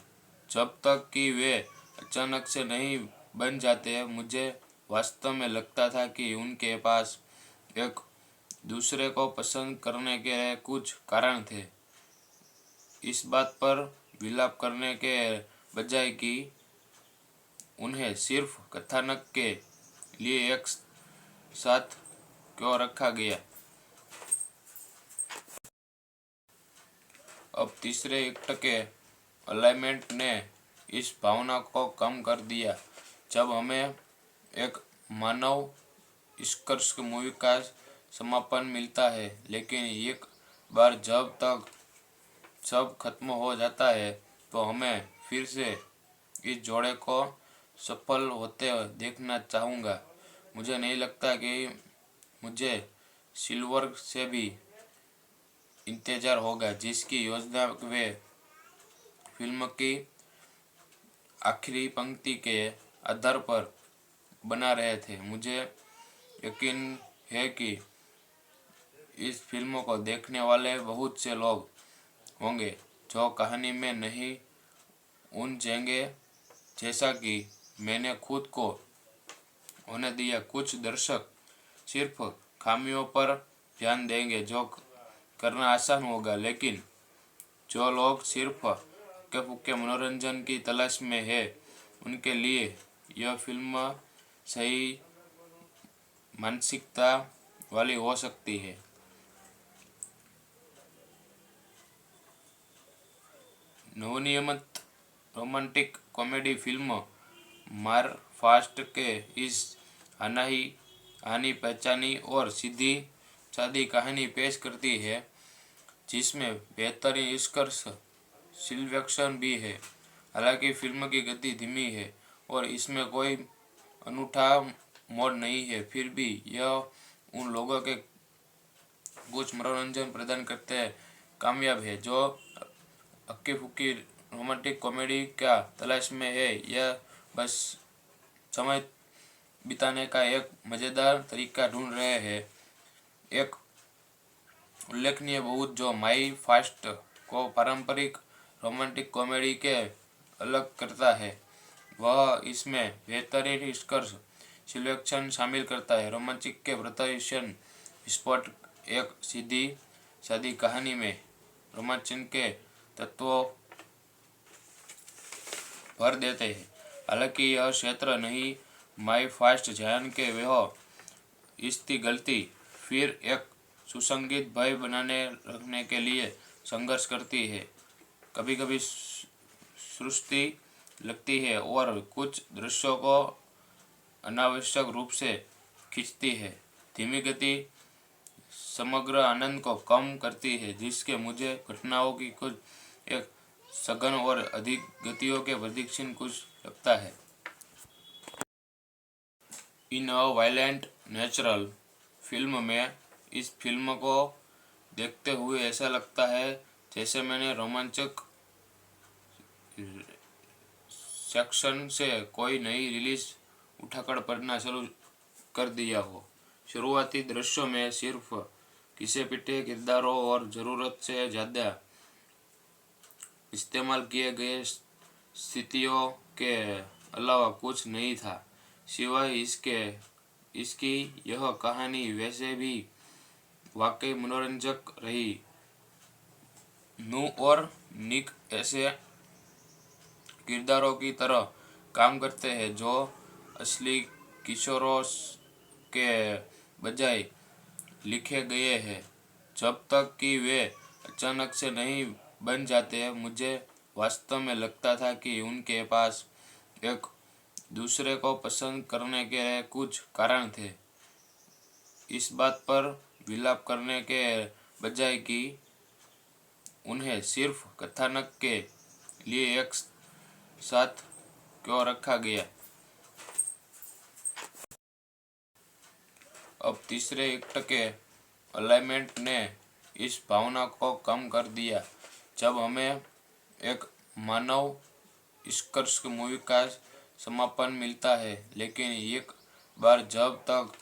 जब तक कि वे अचानक से नहीं बन जाते, मुझे वास्तव में लगता था कि उनके पास एक दूसरे को पसंद करने के कुछ कारण थे। इस बात पर विलाप करने के बजाय कि उन्हें सिर्फ कथानक के लिए एक साथ क्यों रखा गया। अब तीसरे एक्ट के अलाइनमेंट ने इस भावना को कम कर दिया जब हमें एक मानव निष्कर्ष मूवी का समापन मिलता है, लेकिन एक बार जब तक सब खत्म हो जाता है तो हमें फिर से इस जोड़े को सफल होते देखना चाहूँगा। मुझे नहीं लगता कि मुझे सिल्वर से भी इंतजार होगा, जिसकी योजना वे फिल्म की आखिरी पंक्ति के आधार पर बना रहे थे। मुझे यकीन है कि इस फिल्म को देखने वाले बहुत से लोग होंगे जो कहानी में नहीं उलझेंगे जैसा कि मैंने खुद को होने दिया। कुछ दर्शक सिर्फ खामियों पर ध्यान देंगे जो करना आसान होगा, लेकिन जो लोग सिर्फ हल्के फुल्के मनोरंजन की तलाश में है उनके लिए यह फिल्म सही मानसिकता वाली हो सकती है। नवनिर्मित रोमांटिक कॉमेडी फिल्म मार फास्ट के इस हानि पहचानी और सीधी सादी कहानी पेश करती है, जिसमें बेहतरीन निष्कर्ष सिलेक्शन भी है। हालांकि फिल्म की गति धीमी है और इसमें कोई अनूठा मोड़ नहीं है, फिर भी यह उन लोगों के कुछ मनोरंजन प्रदान करते कामयाब है जो हक्की फुक्की रोमांटिक कॉमेडी का तलाश में है या बस समय बिताने का एक मज़ेदार तरीका ढूंढ रहे हैं। एक उल्लेखनीय बहुत जो माई फास्ट को पारंपरिक रोमांटिक कॉमेडी के अलग करता है, वह इसमें बेहतरीन निष्कर्ष सिलेक्शन शामिल करता है। रोमांचिक के प्रदर्शन स्पॉट एक सीधी सादी कहानी में रोमांचन के तत्वों भर देते हैं। हालांकि यह क्षेत्र नहीं माई फास्ट जान के वह इसकी गलती फिर एक सुसंगीत भय बनाने रखने के लिए संघर्ष करती है। कभी कभी सृष्टि लगती है और कुछ दृश्यों को अनावश्यक रूप से खींचती है। धीमी गति समग्र आनंद को कम करती है, जिसके मुझे घटनाओं की कुछ एक सघन और अधिक गतियों के प्रदीक्षण कुछ लगता है। इन अ वायलेंट नेचुरल फिल्म में इस फिल्म को देखते हुए ऐसा लगता है जैसे मैंने रोमांचक सेक्शन से कोई नई रिलीज उठाकर पढ़ना शुरू कर दिया हो। शुरुआती दृश्यों में सिर्फ घिसे पिटे किरदारों और ज़रूरत से ज़्यादा इस्तेमाल किए गए स्थितियों के अलावा कुछ नहीं था, सिवाय इसकी यह कहानी वैसे भी वाकई मनोरंजक रही। नू और निक ऐसे किरदारों की तरह काम करते हैं जो असली किशोरों के बजाय लिखे गए हैं, जब तक कि वे अचानक से नहीं बन जाते। मुझे वास्तव में लगता था कि उनके पास एक दूसरे को पसंद करने के कुछ कारण थे। इस बात पर विलाप करने के बजाय कि उन्हें सिर्फ कथानक के लिए एक साथ क्यों रखा गया। अब तीसरे एक्ट के अलाइनमेंट ने इस भावना को कम कर दिया जब हमें एक मानव निष्कर्ष मूवी का समापन मिलता है, लेकिन एक बार जब तक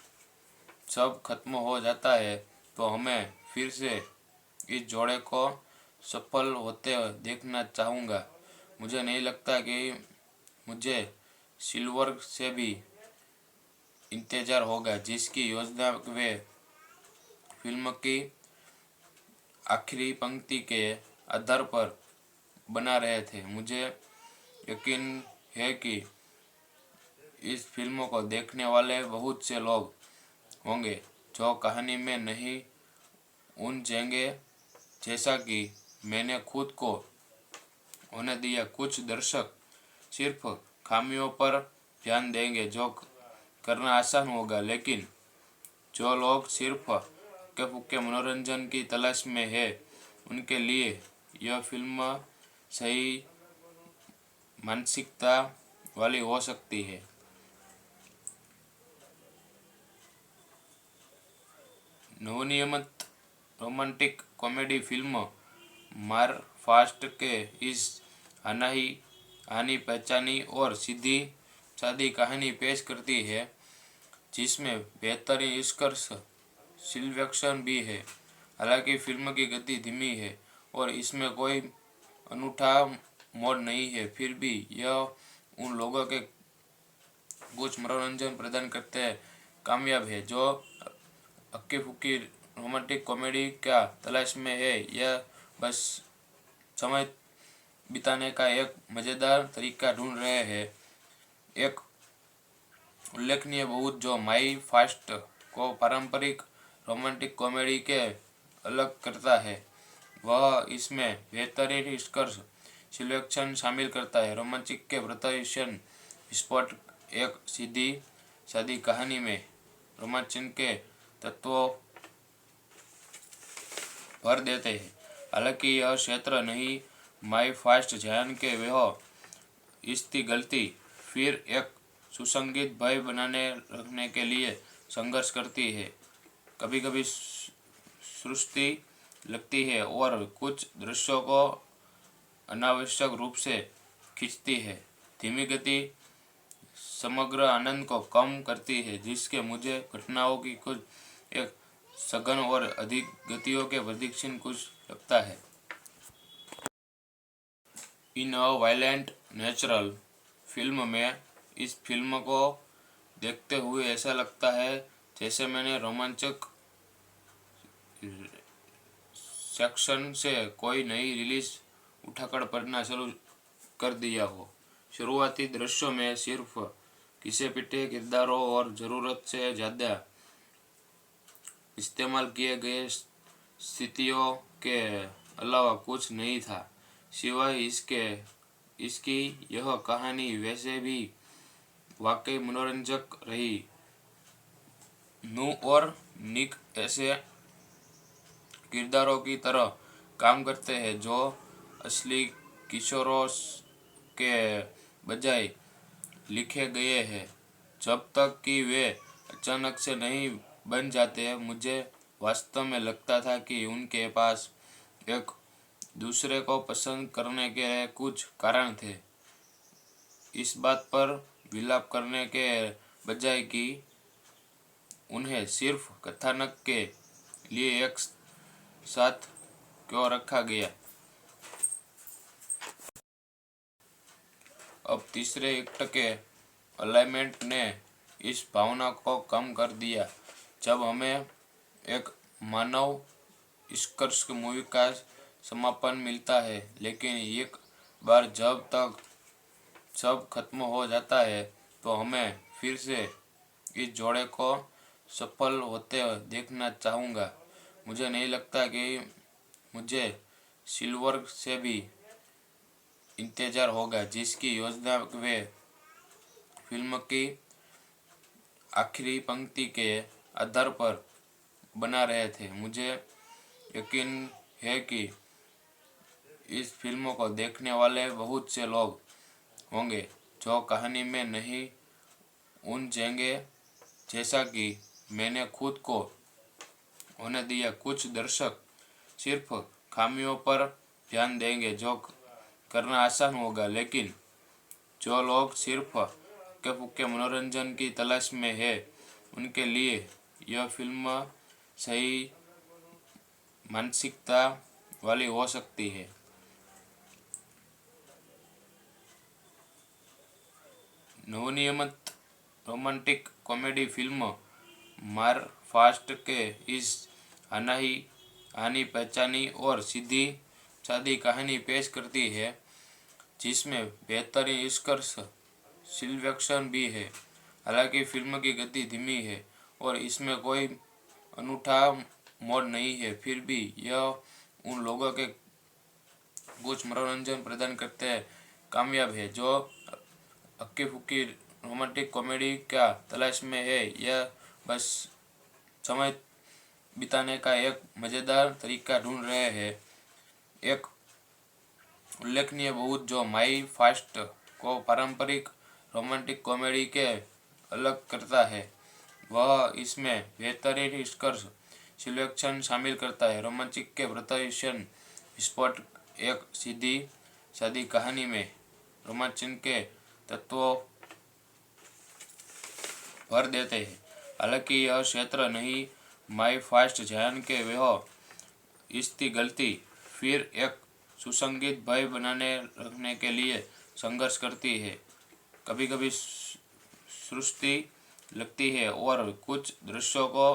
सब खत्म हो जाता है तो हमें फिर से इस जोड़े को सफल होते देखना चाहूँगा। मुझे नहीं लगता कि मुझे सिल्वर से भी इंतजार होगा, जिसकी योजना वे फिल्म की आखिरी पंक्ति के आधार पर बना रहे थे। मुझे यकीन है कि इस फिल्म को देखने वाले बहुत से लोग होंगे जो कहानी में नहीं उलझेंगे, जैसा कि मैंने खुद को होने दिया। कुछ दर्शक सिर्फ खामियों पर ध्यान देंगे, जो करना आसान होगा, लेकिन जो लोग सिर्फ हल्के फुल्के मनोरंजन की तलाश में है, उनके लिए यह फिल्म सही मानसिकता वाली हो सकती है। नवनिर्मित रोमांटिक कॉमेडी फिल्म मार फास्ट के इस हानि पहचानी और सीधी सादी कहानी पेश करती है, जिसमें बेहतरीन निष्कर्ष सिलेक्शन भी है। हालांकि फिल्म की गति धीमी है और इसमें कोई अनूठा मोड़ नहीं है, फिर भी यह उन लोगों के कुछ मनोरंजन प्रदान करते हैं कामयाब है जो हक्की फुक्की रोमांटिक कॉमेडी का तलाश में है या बस समय बिताने का एक मज़ेदार तरीका ढूंढ रहे हैं। एक उल्लेखनीय बहुत जो माई फास्ट को पारंपरिक रोमांटिक कॉमेडी के अलग करता है, वह इसमें बेहतरीन निष्कर्ष सिलेक्शन शामिल करता है। रोमांचिक के प्रदर्शन विस्फोट एक सीधी सादी कहानी में रोमांचन के तत्वों भर देते हैं। हालांकि यह क्षेत्र नहीं माई फास्ट ध्यान के वह इसकी गलती फिर एक सुसंगीत भय बनाने रखने के लिए संघर्ष करती है। कभी कभी सृष्टि लगती है और कुछ दृश्यों को अनावश्यक रूप से खींचती है। धीमी गति समग्र आनंद को कम करती है, जिसके मुझे घटनाओं की कुछ एक सघन और अधिक गतियों के प्रदीक्षण कुछ लगता है। इन अ वायलेंट नेचुरल फिल्म में इस फिल्म को देखते हुए ऐसा लगता है जैसे मैंने रोमांचक सेक्शन से कोई नई रिलीज उठाकर पढ़ना शुरू कर दिया हो। शुरुआती दृश्यों में सिर्फ घिसे पिटे किरदारों और ज़रूरत से ज़्यादा इस्तेमाल किए गए स्थितियों के अलावा कुछ नहीं था। सिवाय इसकी यह कहानी वैसे भी वाकई मनोरंजक रही। नू और निक ऐसे किरदारों की तरह काम करते हैं जो असली किशोरों के बजाय लिखे गए हैं, जब तक कि वे अचानक से नहीं बन जाते। मुझे वास्तव में लगता था कि उनके पास एक दूसरे को पसंद करने के कुछ कारण थे, इस बात पर विलाप करने के बजाय कि उन्हें सिर्फ कथानक के लिए एक साथ क्यों रखा गया। अब तीसरे एक्ट के अलाइनमेंट ने इस भावना को कम कर दिया जब हमें एक मानव निष्कर्ष मूवी का समापन मिलता है, लेकिन एक बार जब तक सब खत्म हो जाता है तो हमें फिर से इस जोड़े को सफल होते देखना चाहूँगा। मुझे नहीं लगता कि मुझे सिल्वर से भी इंतजार होगा, जिसकी योजना वे फिल्म की आखिरी पंक्ति के आधार पर बना रहे थे। मुझे यकीन है कि इस फिल्म को देखने वाले बहुत से लोग होंगे जो कहानी में नहीं उलझेंगे, जैसा कि मैंने खुद को होने दिया। कुछ दर्शक सिर्फ खामियों पर ध्यान देंगे, जो करना आसान होगा, लेकिन जो लोग सिर्फ हल्के फुल्के मनोरंजन की तलाश में है, उनके लिए यह फिल्म सही मानसिकता वाली हो सकती है। नवनिर्मित रोमांटिक कॉमेडी फिल्म मार फास्ट के इस हानि पहचानी और सीधी सादी कहानी पेश करती है, जिसमें बेहतरीन निष्कर्ष सिलेक्शन भी है। हालांकि फिल्म की गति धीमी है और इसमें कोई अनूठा मोड़ नहीं है, फिर भी यह उन लोगों के कुछ मनोरंजन प्रदान करते हैं कामयाब है जो हक्की फुक्की रोमांटिक कॉमेडी क्या तलाश में है या बस समय बिताने का एक मज़ेदार तरीका ढूंढ रहे हैं। एक उल्लेखनीय बहुत जो माई फास्ट को पारंपरिक रोमांटिक कॉमेडी के अलग करता है, वह इसमें बेहतरीन निष्कर्ष सिलेक्शन शामिल करता है। रोमांचिक के प्रदर्शन स्पॉट एक सीधी सादी कहानी में रोमांचन के तत्वों भर देते हैं। हालांकि यह क्षेत्र नहीं माई फास्ट ध्यान के वह इसकी गलती फिर एक सुसंगीत भय बनाने रखने के लिए संघर्ष करती है। कभी कभी सृष्टि लगती है और कुछ दृश्यों को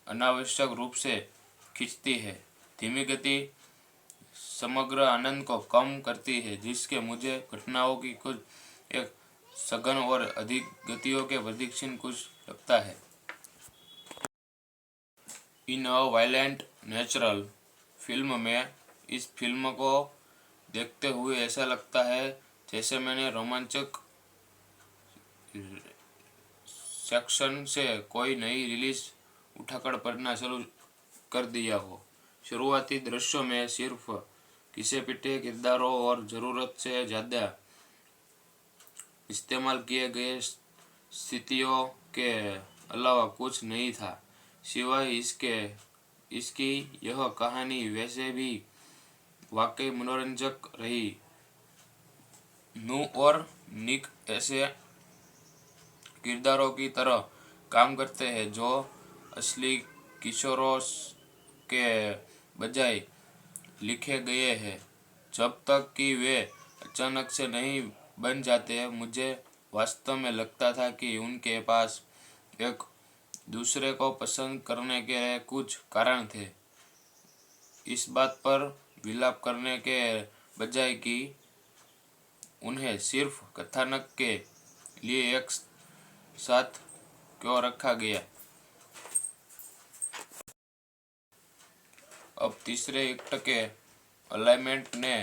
अनावश्यक रूप से खींचती है। धीमी गति समग्र आनंद को कम करती है, जिसके मुझे घटनाओं की कुछ एक सघन और अधिक गतियों के प्रदीक्षण कुछ लगता है। इन अ वायलेंट नेचुरल फिल्म में इस फिल्म को देखते हुए ऐसा लगता है जैसे मैंने रोमांचक सेक्शन से कोई नई रिलीज उठाकर पढ़ना शुरू कर दिया हो। शुरुआती दृश्यों में सिर्फ घिसे पिटे किरदारों और ज़रूरत से ज़्यादा इस्तेमाल किए गए स्थितियों के अलावा कुछ नहीं था। सिवाय इसकी यह कहानी वैसे भी वाकई मनोरंजक रही। नू और निक ऐसे किरदारों की तरह काम करते हैं जो असली किशोरों के बजाय लिखे गए हैं। जब तक कि वे अचानक से नहीं बन जाते, मुझे वास्तव में लगता था कि उनके पास एक दूसरे को पसंद करने के कुछ कारण थे, इस बात पर विलाप करने के बजाय कि उन्हें सिर्फ कथानक के लिए एक साथ क्यों रखा गया। अब तीसरे एक्ट के अलाइनमेंट ने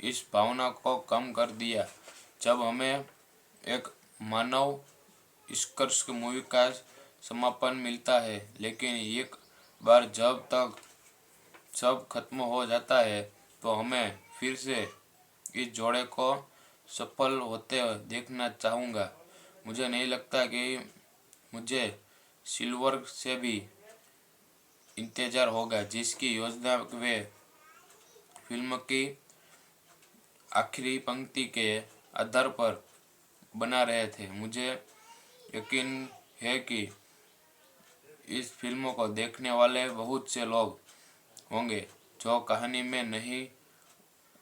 इस भावना को कम कर दिया जब हमें एक मानव निष्कर्ष मूवी का समापन मिलता है। लेकिन एक बार जब तक सब खत्म हो जाता है तो हमें फिर से इस जोड़े को सफल होते देखना चाहूँगा। मुझे नहीं लगता कि मुझे सिल्वर से भी इंतजार होगा, जिसकी योजना वे फिल्म की आखिरी पंक्ति के आधार पर बना रहे थे। मुझे यकीन है कि इस फिल्म को देखने वाले बहुत से लोग होंगे जो कहानी में नहीं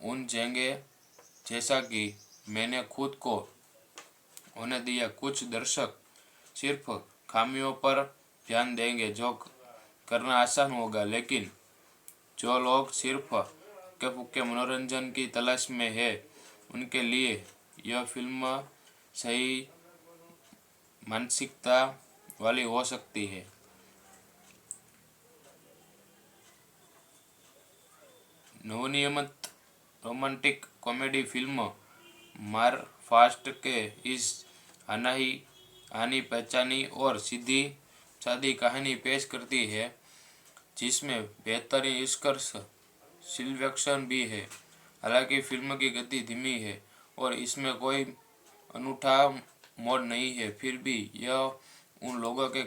उलझेंगे जैसा कि मैंने खुद को होने दिया। कुछ दर्शक सिर्फ खामियों पर ध्यान देंगे जो करना आसान होगा, लेकिन जो लोग सिर्फ हल्के फुल्के मनोरंजन की तलाश में है, उनके लिए यह फिल्म सही मानसिकता वाली हो सकती है। नवनिर्मित रोमांटिक कॉमेडी फिल्म मार फास्ट के इस हानि पहचानी और सीधी सादी कहानी पेश करती है, जिसमें बेहतरीन निष्कर्ष सिलेक्शन भी है। हालांकि फिल्म की गति धीमी है और इसमें कोई अनूठा मोड़ नहीं है, फिर भी यह उन लोगों के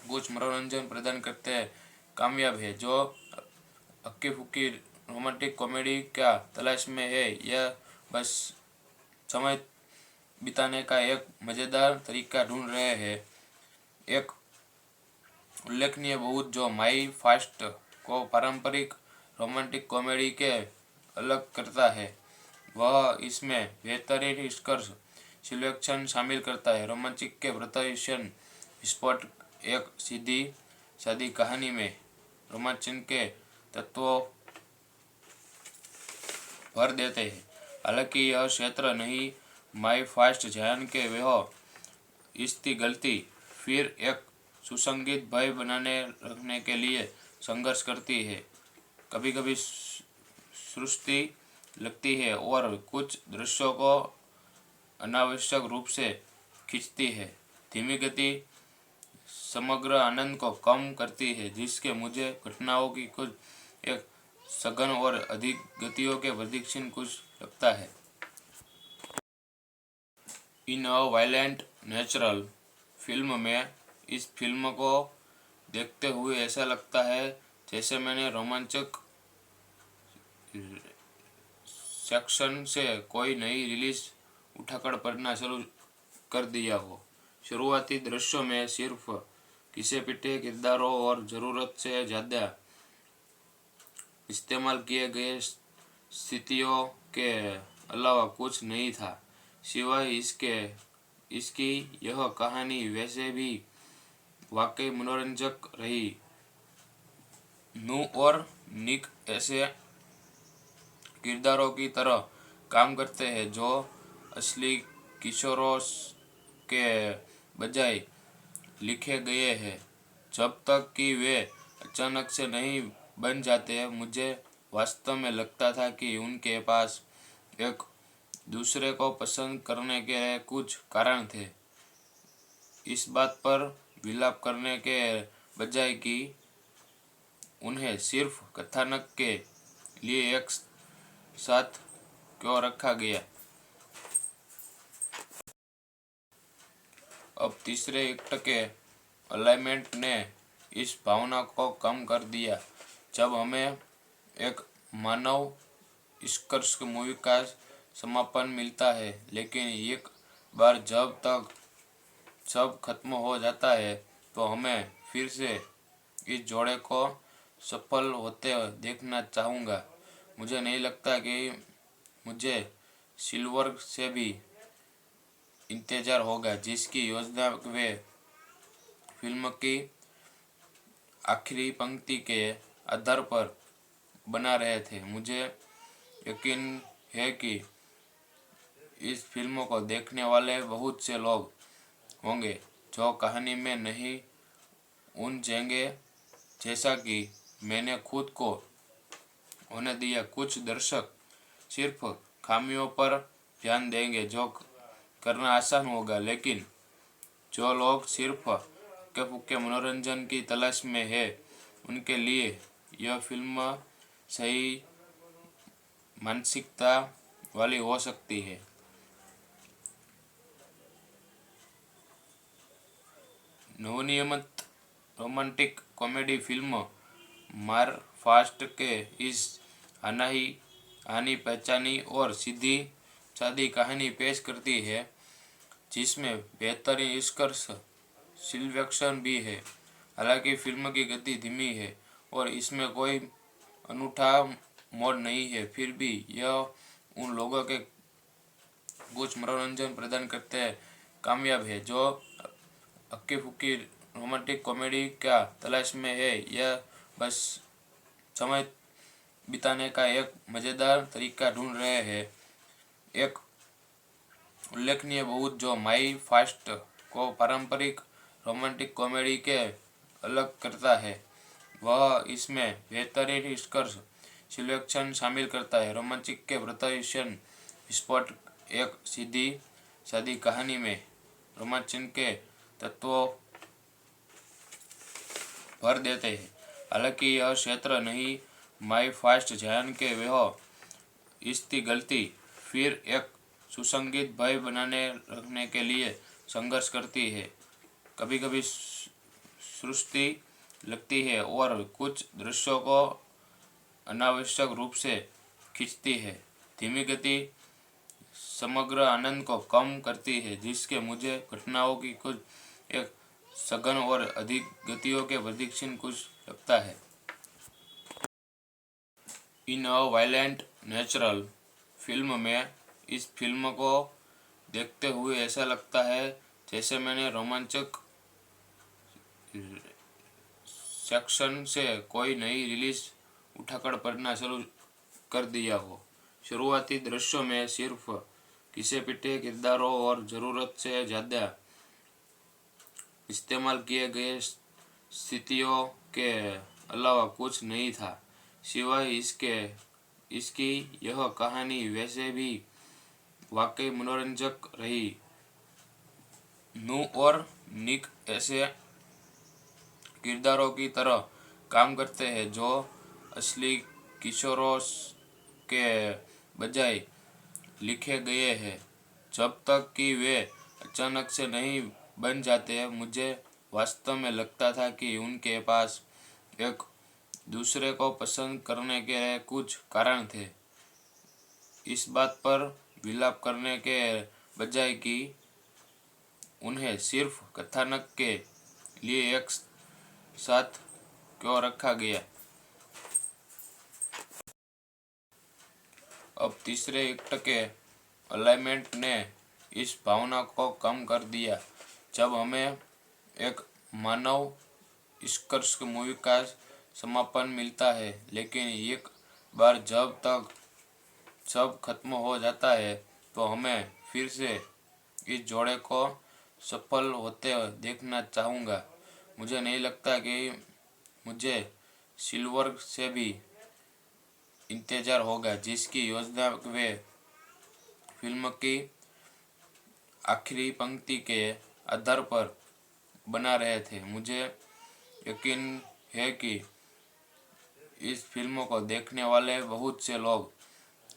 कुछ मनोरंजन प्रदान करते हैं कामयाब है जो हक्की फुक्की रोमांटिक कॉमेडी क्या तलाश में है या बस समय बिताने का एक मज़ेदार तरीका ढूंढ रहे हैं। एक उल्लेखनीय बहुत जो माई फास्ट को पारंपरिक रोमांटिक कॉमेडी के अलग करता है, वह इसमें बेहतरीन निष्कर्ष सिलेक्शन शामिल करता है। रोमांचिक के प्रत्याशन स्पॉट एक सीधी सादी कहानी में रोमांचन के तत्वों भर देते हैं। हालांकि यह क्षेत्र नहीं माई फास्ट जान के वह इसकी गलती फिर एक सुसंगीत भय बनाने रखने के लिए संघर्ष करती है। कभी कभी सृष्टि लगती है और कुछ दृश्यों को अनावश्यक रूप से खींचती है। धीमी गति समग्र आनंद को कम करती है, जिसके मुझे घटनाओं की कुछ एक सघन और अधिक गतियों के प्रदीक्षण कुछ लगता है। इन अ वायलेंट नेचुरल फिल्म में इस फिल्म को देखते हुए ऐसा लगता है जैसे मैंने रोमांचक सेक्शन से कोई नई रिलीज उठाकर पढ़ना शुरू कर दिया हो। शुरुआती दृश्यों में सिर्फ घिसे पिटे किरदारों और ज़रूरत से ज़्यादा इस्तेमाल किए गए स्थितियों के अलावा कुछ नहीं था, सिवाय इसकी यह कहानी वैसे भी वाकई मनोरंजक रही। नू और निक ऐसे किरदारों की तरह काम करते हैं जो असली किशोरों के बजाय लिखे गए हैं। जब तक कि वे अचानक से नहीं बन जाते, मुझे वास्तव में लगता था कि उनके पास एक दूसरे को पसंद करने के कुछ कारण थे, इस बात पर विलाप करने के बजाय कि उन्हें सिर्फ कथानक के लिए एक साथ क्यों रखा गया। अब तीसरे एक्ट के अलाइनमेंट ने इस भावना को कम कर दिया जब हमें एक मानव निष्कर्ष मूवी का समापन मिलता है। लेकिन एक बार जब तक सब खत्म हो जाता है तो हमें फिर से इस जोड़े को सफल होते देखना चाहूँगा। मुझे नहीं लगता कि मुझे सिल्वर से भी इंतजार होगा, जिसकी योजना वे फिल्म की आखिरी पंक्ति के आधार पर बना रहे थे। मुझे यकीन है कि इस फिल्म को देखने वाले बहुत से लोग होंगे जो कहानी में नहीं उलझेंगे जैसा कि मैंने खुद को होने दिया। कुछ दर्शक सिर्फ खामियों पर ध्यान देंगे जो करना आसान होगा, लेकिन जो लोग सिर्फ हल्के फुल्के मनोरंजन की तलाश में है, उनके लिए यह फिल्म सही मानसिकता वाली हो सकती है। नवनिर्मित रोमांटिक कॉमेडी फिल्म मार फास्ट के इस हानि पहचानी और सीधी सादी कहानी पेश करती है, जिसमें बेहतरीन निष्कर्ष सिलेक्शन भी है। हालांकि फिल्म की गति धीमी है और इसमें कोई अनूठा मोड़ नहीं है, फिर भी यह उन लोगों के कुछ मनोरंजन प्रदान करते कामयाब है जो हक्की फुक्की रोमांटिक कॉमेडी का तलाश में है या बस समय बिताने का एक मज़ेदार तरीका ढूंढ रहे हैं। एक उल्लेखनीय बहुत जो माई फास्ट को पारंपरिक रोमांटिक कॉमेडी के अलग करता है, वह इसमें बेहतरीन निष्कर्ष सिलेक्शन शामिल करता है। रोमांचिक के प्रत्याशन स्पॉट एक सीधी सादी कहानी में रोमांचन के तत्वों भर देते हैं। हालांकि यह क्षेत्र नहीं माई फास्ट जान के वह इसकी गलती फिर एक सुसंगीत भय बनाने रखने के लिए संघर्ष करती है। कभी कभी सृष्टि लगती है और कुछ दृश्यों को अनावश्यक रूप से खींचती है। धीमी गति समग्र आनंद को कम करती है, जिसके मुझे घटनाओं की कुछ एक सघन और अधिक गतियों के प्रदीक्षण कुछ लगता है। इन अ वायलेंट नेचुरल फिल्म में इस फिल्म को देखते हुए ऐसा लगता है जैसे मैंने रोमांचक सेक्शन से कोई नई रिलीज उठाकर पढ़ना शुरू कर दिया हो। शुरुआती दृश्यों में सिर्फ घिसे पिटे किरदारों और ज़रूरत से ज़्यादा इस्तेमाल किए गए स्थितियों के अलावा कुछ नहीं था। सिवाय इसकी यह कहानी वैसे भी वाकई मनोरंजक रही। नू और निक ऐसे किरदारों की तरह काम करते हैं जो असली किशोरों के बजाय लिखे गए हैं। जब तक कि वे अचानक से नहीं बन जाते, मुझे वास्तव में लगता था कि उनके पास एक दूसरे को पसंद करने के कुछ कारण थे, इस बात पर विलाप करने के बजाय कि उन्हें सिर्फ कथानक के लिए एक साथ क्यों रखा गया। अब तीसरे एक्ट के अलाइनमेंट ने इस भावना को कम कर दिया जब हमें एक मानव निष्कर्ष मूवी का समापन मिलता है। लेकिन एक बार जब तक सब खत्म हो जाता है तो हमें फिर से इस जोड़े को सफल होते देखना चाहूँगा। मुझे नहीं लगता कि मुझे सिल्वर से भी इंतजार होगा, जिसकी योजना वे फिल्म की आखिरी पंक्ति के आधार पर बना रहे थे। मुझे यकीन है कि इस फिल्म को देखने वाले बहुत से लोग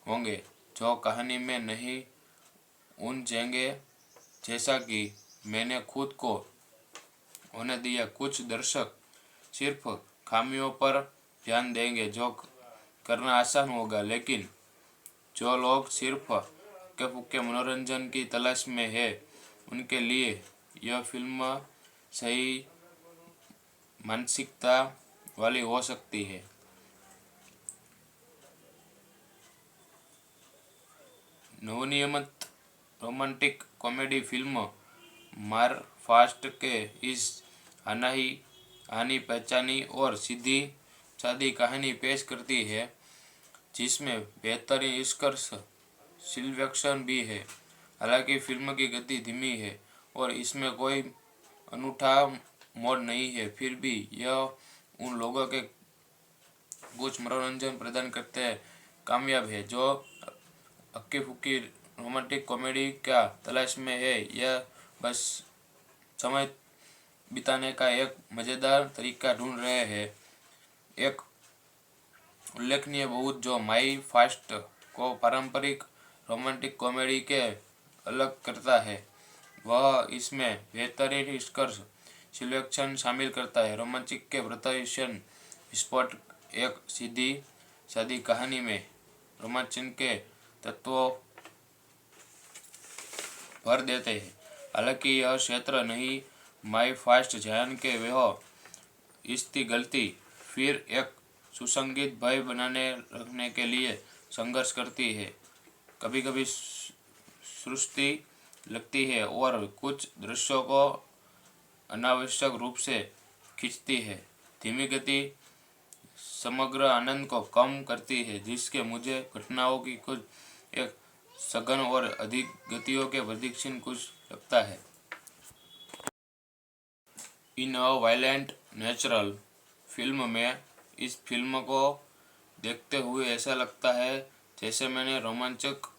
होंगे जो कहानी में नहीं उलझेंगे जैसा कि मैंने खुद को होने दिया। कुछ दर्शक सिर्फ खामियों पर ध्यान देंगे जो करना आसान होगा, लेकिन जो लोग सिर्फ हल्के फुल्के मनोरंजन की तलाश में है, उनके लिए यह फिल्म सही मानसिकता वाली हो सकती है। नवनिर्मित रोमांटिक कॉमेडी फिल्म मार फास्ट के इस हानि पहचानी और सीधी सादी कहानी पेश करती है, जिसमें बेहतरीन निष्कर्ष सिलेक्शन भी है। हालांकि फिल्म की गति धीमी है और इसमें कोई अनूठा मोड़ नहीं है, फिर भी यह उन लोगों के कुछ मनोरंजन प्रदान करते कामयाब है जो हक्की फुक्की रोमांटिक कॉमेडी का तलाश में है या बस समय बिताने का एक मज़ेदार तरीका ढूंढ रहे हैं। एक उल्लेखनीय बहुत जो माई फास्ट को पारंपरिक रोमांटिक कॉमेडी के अलग करता है, वह इसमें बेहतरीन निष्कर्ष सिलेक्शन शामिल करता है। रोमांचिक के प्रदर्शन स्पॉट एक सीधी सादी कहानी में रोमांचन के तत्वों भर देते हैं। हालांकि यह क्षेत्र नहीं माई फास्ट जान के वह इसकी गलती फिर एक सुसंगीत भय बनाने रखने के लिए संघर्ष करती है। कभी कभी सृष्टि लगती है और कुछ दृश्यों को अनावश्यक रूप से खींचती है। धीमी गति समग्र आनंद को कम करती है, जिसके मुझे घटनाओं की कुछ एक सघन और अधिक गतियों के प्रदीक्षण कुछ लगता है। इन अ वायलेंट नेचुरल फिल्म में इस फिल्म को देखते हुए ऐसा लगता है जैसे मैंने रोमांचक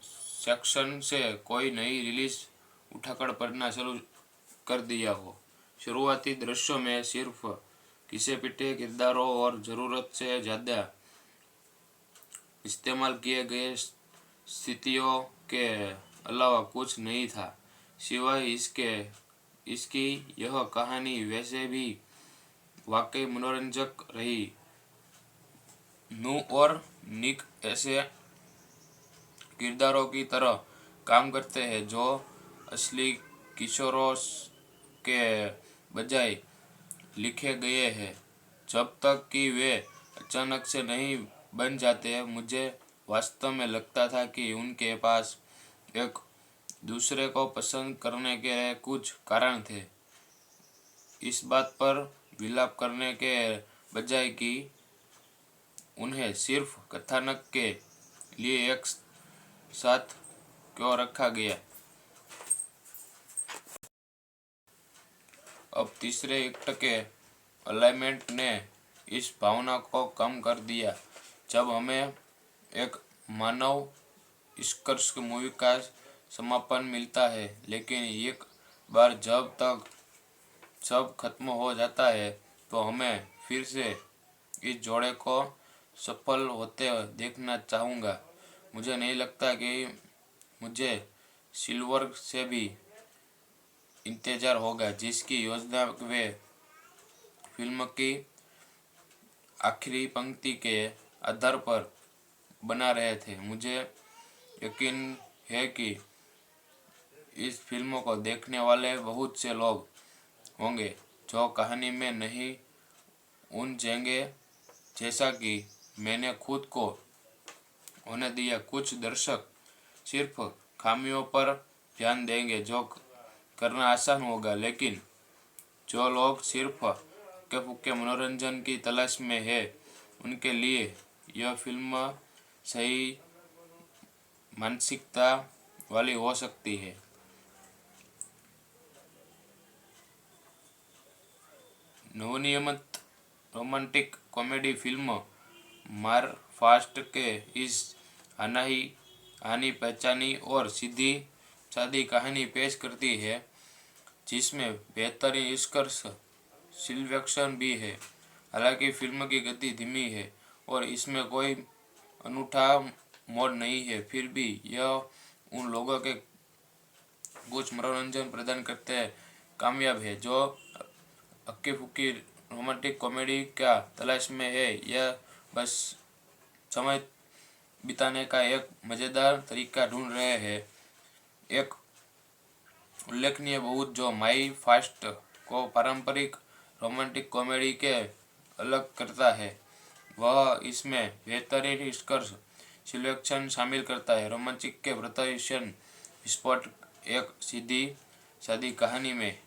सेक्शन से कोई नई रिलीज उठाकर पढ़ना शुरू कर दिया हो। शुरुआती दृश्यों में सिर्फ घिसे पिटे किरदारों और ज़रूरत से ज़्यादा इस्तेमाल किए गए स्थितियों के अलावा कुछ नहीं था। सिवाय इसकी यह कहानी वैसे भी वाकई मनोरंजक रही। नू और निक ऐसे किरदारों की तरह काम करते हैं जो असली किशोरों के बजाय लिखे गए हैं। जब तक कि वे अचानक से नहीं बन जाते, मुझे वास्तव में लगता था कि उनके पास एक दूसरे को पसंद करने के कुछ कारण थे। इस बात पर विलाप करने के बजाय कि उन्हें सिर्फ कथानक के लिए एक साथ क्यों रखा गया। अब तीसरे एक्ट के अलाइनमेंट ने इस भावना को कम कर दिया। जब हमें एक मानव निष्कर्ष मूवी का समापन मिलता है, लेकिन एक बार जब तक सब खत्म हो जाता है तो हमें फिर से इस जोड़े को सफल होते देखना चाहूँगा। मुझे नहीं लगता कि मुझे सिल्वर से भी इंतजार होगा, जिसकी योजना वे फिल्म की आखिरी पंक्ति के आधार पर बना रहे थे। मुझे यकीन है कि इस फिल्म को देखने वाले बहुत से लोग होंगे जो कहानी में नहीं उलझेंगे, जैसा कि मैंने खुद को होने दिया। कुछ दर्शक सिर्फ खामियों पर ध्यान देंगे, जो करना आसान होगा, लेकिन जो लोग सिर्फ हल्के फुल्के मनोरंजन की तलाश में है, उनके लिए यह फिल्म सही मानसिकता वाली हो सकती है। नवनिर्मित रोमांटिक कॉमेडी फिल्म मार फास्ट के इस हानि पहचानी और सीधी सादी कहानी पेश करती है, जिसमें बेहतरीन निष्कर्ष सिलेक्शन भी है। हालांकि फिल्म की गति धीमी है और इसमें कोई अनूठा मोड़ नहीं है, फिर भी यह उन लोगों के कुछ मनोरंजन प्रदान करते कामयाब है जो हक्की फुक्की रोमांटिक कॉमेडी का तलाश में है या बस समय बिताने का एक मज़ेदार तरीका ढूंढ रहे हैं। एक उल्लेखनीय बहुत जो माई फास्ट को पारंपरिक रोमांटिक कॉमेडी के अलग करता है, वह इसमें बेहतरीन निष्कर्ष सिलेक्शन शामिल करता है। रोमांचिक के प्रदर्शन विस्फोट एक सीधी सादी कहानी में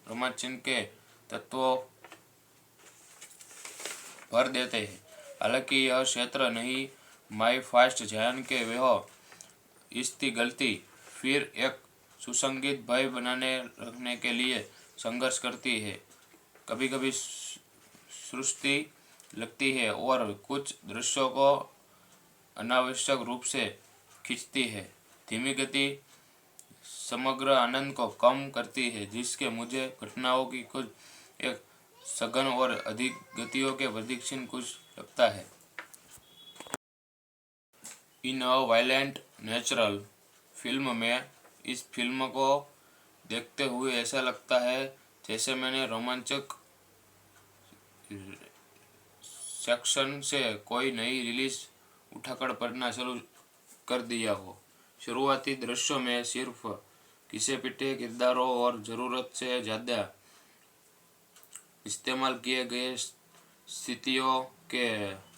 रोमांचन के तत्वों भर देते हैं। हालांकि यह क्षेत्र नहीं माई फास्ट ध्यान के वह इसकी गलती फिर एक सुसंगीत भय बनाने रखने के लिए संघर्ष करती है। कभी कभी सृष्टि लगती है और कुछ दृश्यों को अनावश्यक रूप से खींचती है। धीमी गति समग्र आनंद को कम करती है, जिसके मुझे घटनाओं की कुछ एक सघन और अधिक गतियों के प्रदीक्षण कुछ लगता है। इन अ वायलेंट नेचुरल फिल्म में इस फिल्म को देखते हुए ऐसा लगता है जैसे मैंने रोमांचक सेक्शन से कोई नई रिलीज उठाकर पढ़ना शुरू कर दिया हो। शुरुआती दृश्यों में सिर्फ घिसे पिटे किरदारों और ज़रूरत से ज़्यादा इस्तेमाल किए गए स्थितियों के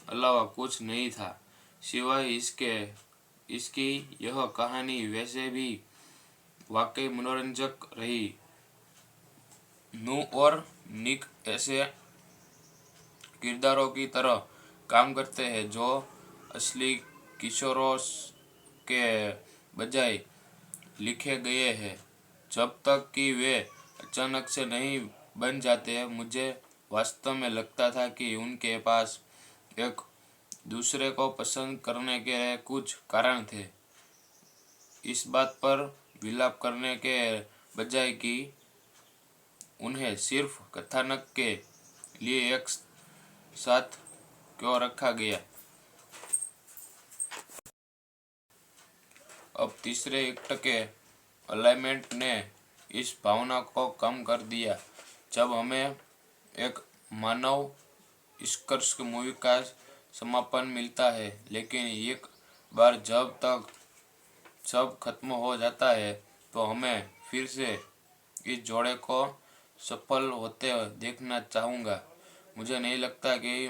अलावा कुछ नहीं था। सिवाय इसकी यह कहानी वैसे भी वाकई मनोरंजक रही। नू और निक ऐसे किरदारों की तरह काम करते हैं जो असली किशोरों के बजाय लिखे गए हैं, जब तक कि वे अचानक से नहीं बन जाते। मुझे वास्तव में लगता था कि उनके पास एक दूसरे को पसंद करने के कुछ कारण थे। इस बात पर विलाप करने के बजाय कि उन्हें सिर्फ कथानक के लिए एक साथ क्यों रखा गया। अब तीसरे एक्ट के अलाइनमेंट ने इस भावना को कम कर दिया। जब हमें एक मानव निष्कर्ष मूवी का समापन मिलता है, लेकिन एक बार जब तक सब खत्म हो जाता है तो हमें फिर से इस जोड़े को सफल होते देखना चाहूँगा। मुझे नहीं लगता कि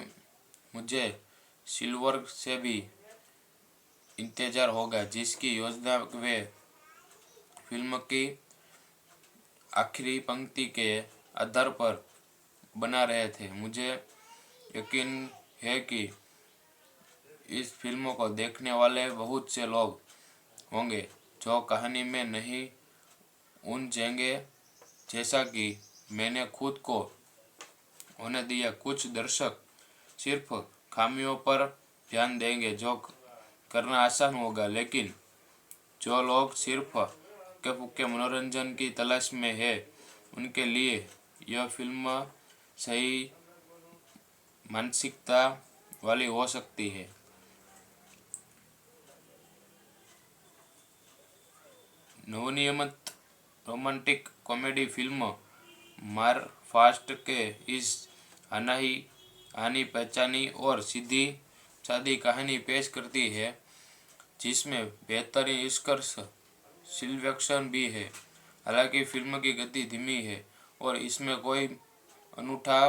मुझे सिल्वर से भी इंतजार होगा, जिसकी योजना वे फिल्म की आखिरी पंक्ति के आधार पर बना रहे थे। मुझे यकीन है कि इस फिल्म को देखने वाले बहुत से लोग होंगे जो कहानी में नहीं उलझेंगे, जैसा कि मैंने खुद को होने दिया। कुछ दर्शक सिर्फ खामियों पर ध्यान देंगे, जो करना आसान होगा, लेकिन जो लोग सिर्फ हल्के फुल्के मनोरंजन की तलाश में है, उनके लिए यह फिल्म सही मानसिकता वाली हो सकती है। नवनिर्मित रोमांटिक कॉमेडी फिल्म मार फास्ट के इस हानि पहचानी और सीधी सादी कहानी पेश करती है, जिसमें बेहतरीन स्कर्स सिलेक्शन भी है। हालांकि फिल्म की गति धीमी है और इसमें कोई अनूठा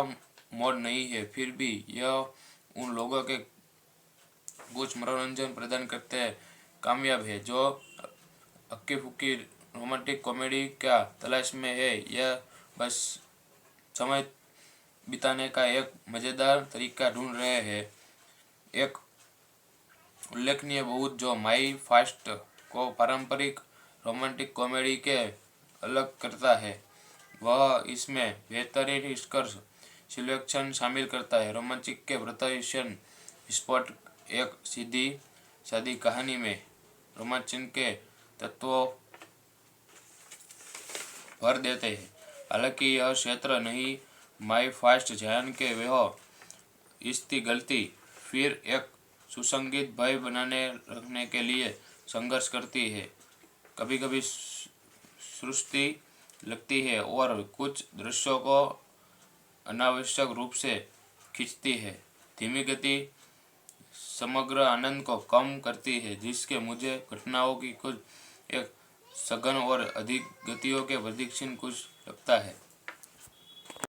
मोड़ नहीं है, फिर भी यह उन लोगों के कुछ मनोरंजन प्रदान करते हैं कामयाब है जो हक्की फुक्की रोमांटिक कॉमेडी का तलाश में है। यह बस समय बिताने का एक मज़ेदार तरीका ढूंढ रहे हैं। एक उल्लेखनीय बहुत जो माई फास्ट को पारंपरिक रोमांटिक कॉमेडी के अलग करता है, वह इसमें बेहतरीन स्कर्स सिलेक्शन शामिल करता है। रोमांचिक के प्रदर्शन स्पॉट एक सीधी सादी कहानी में रोमांचन के तत्वों भर देते हैं। हालांकि यह क्षेत्र नहीं माई फास्ट जान के वह इसकी गलती फिर एक सुसंगीत भय बनाने रखने के लिए संघर्ष करती है। कभी कभी सृष्टि लगती है और कुछ दृश्यों को अनावश्यक रूप से खींचती है। धीमी गति समग्र आनंद को कम करती है, जिसके मुझे घटनाओं की कुछ एक सघन और अधिक गतियों के प्रदीक्षण कुछ लगता है।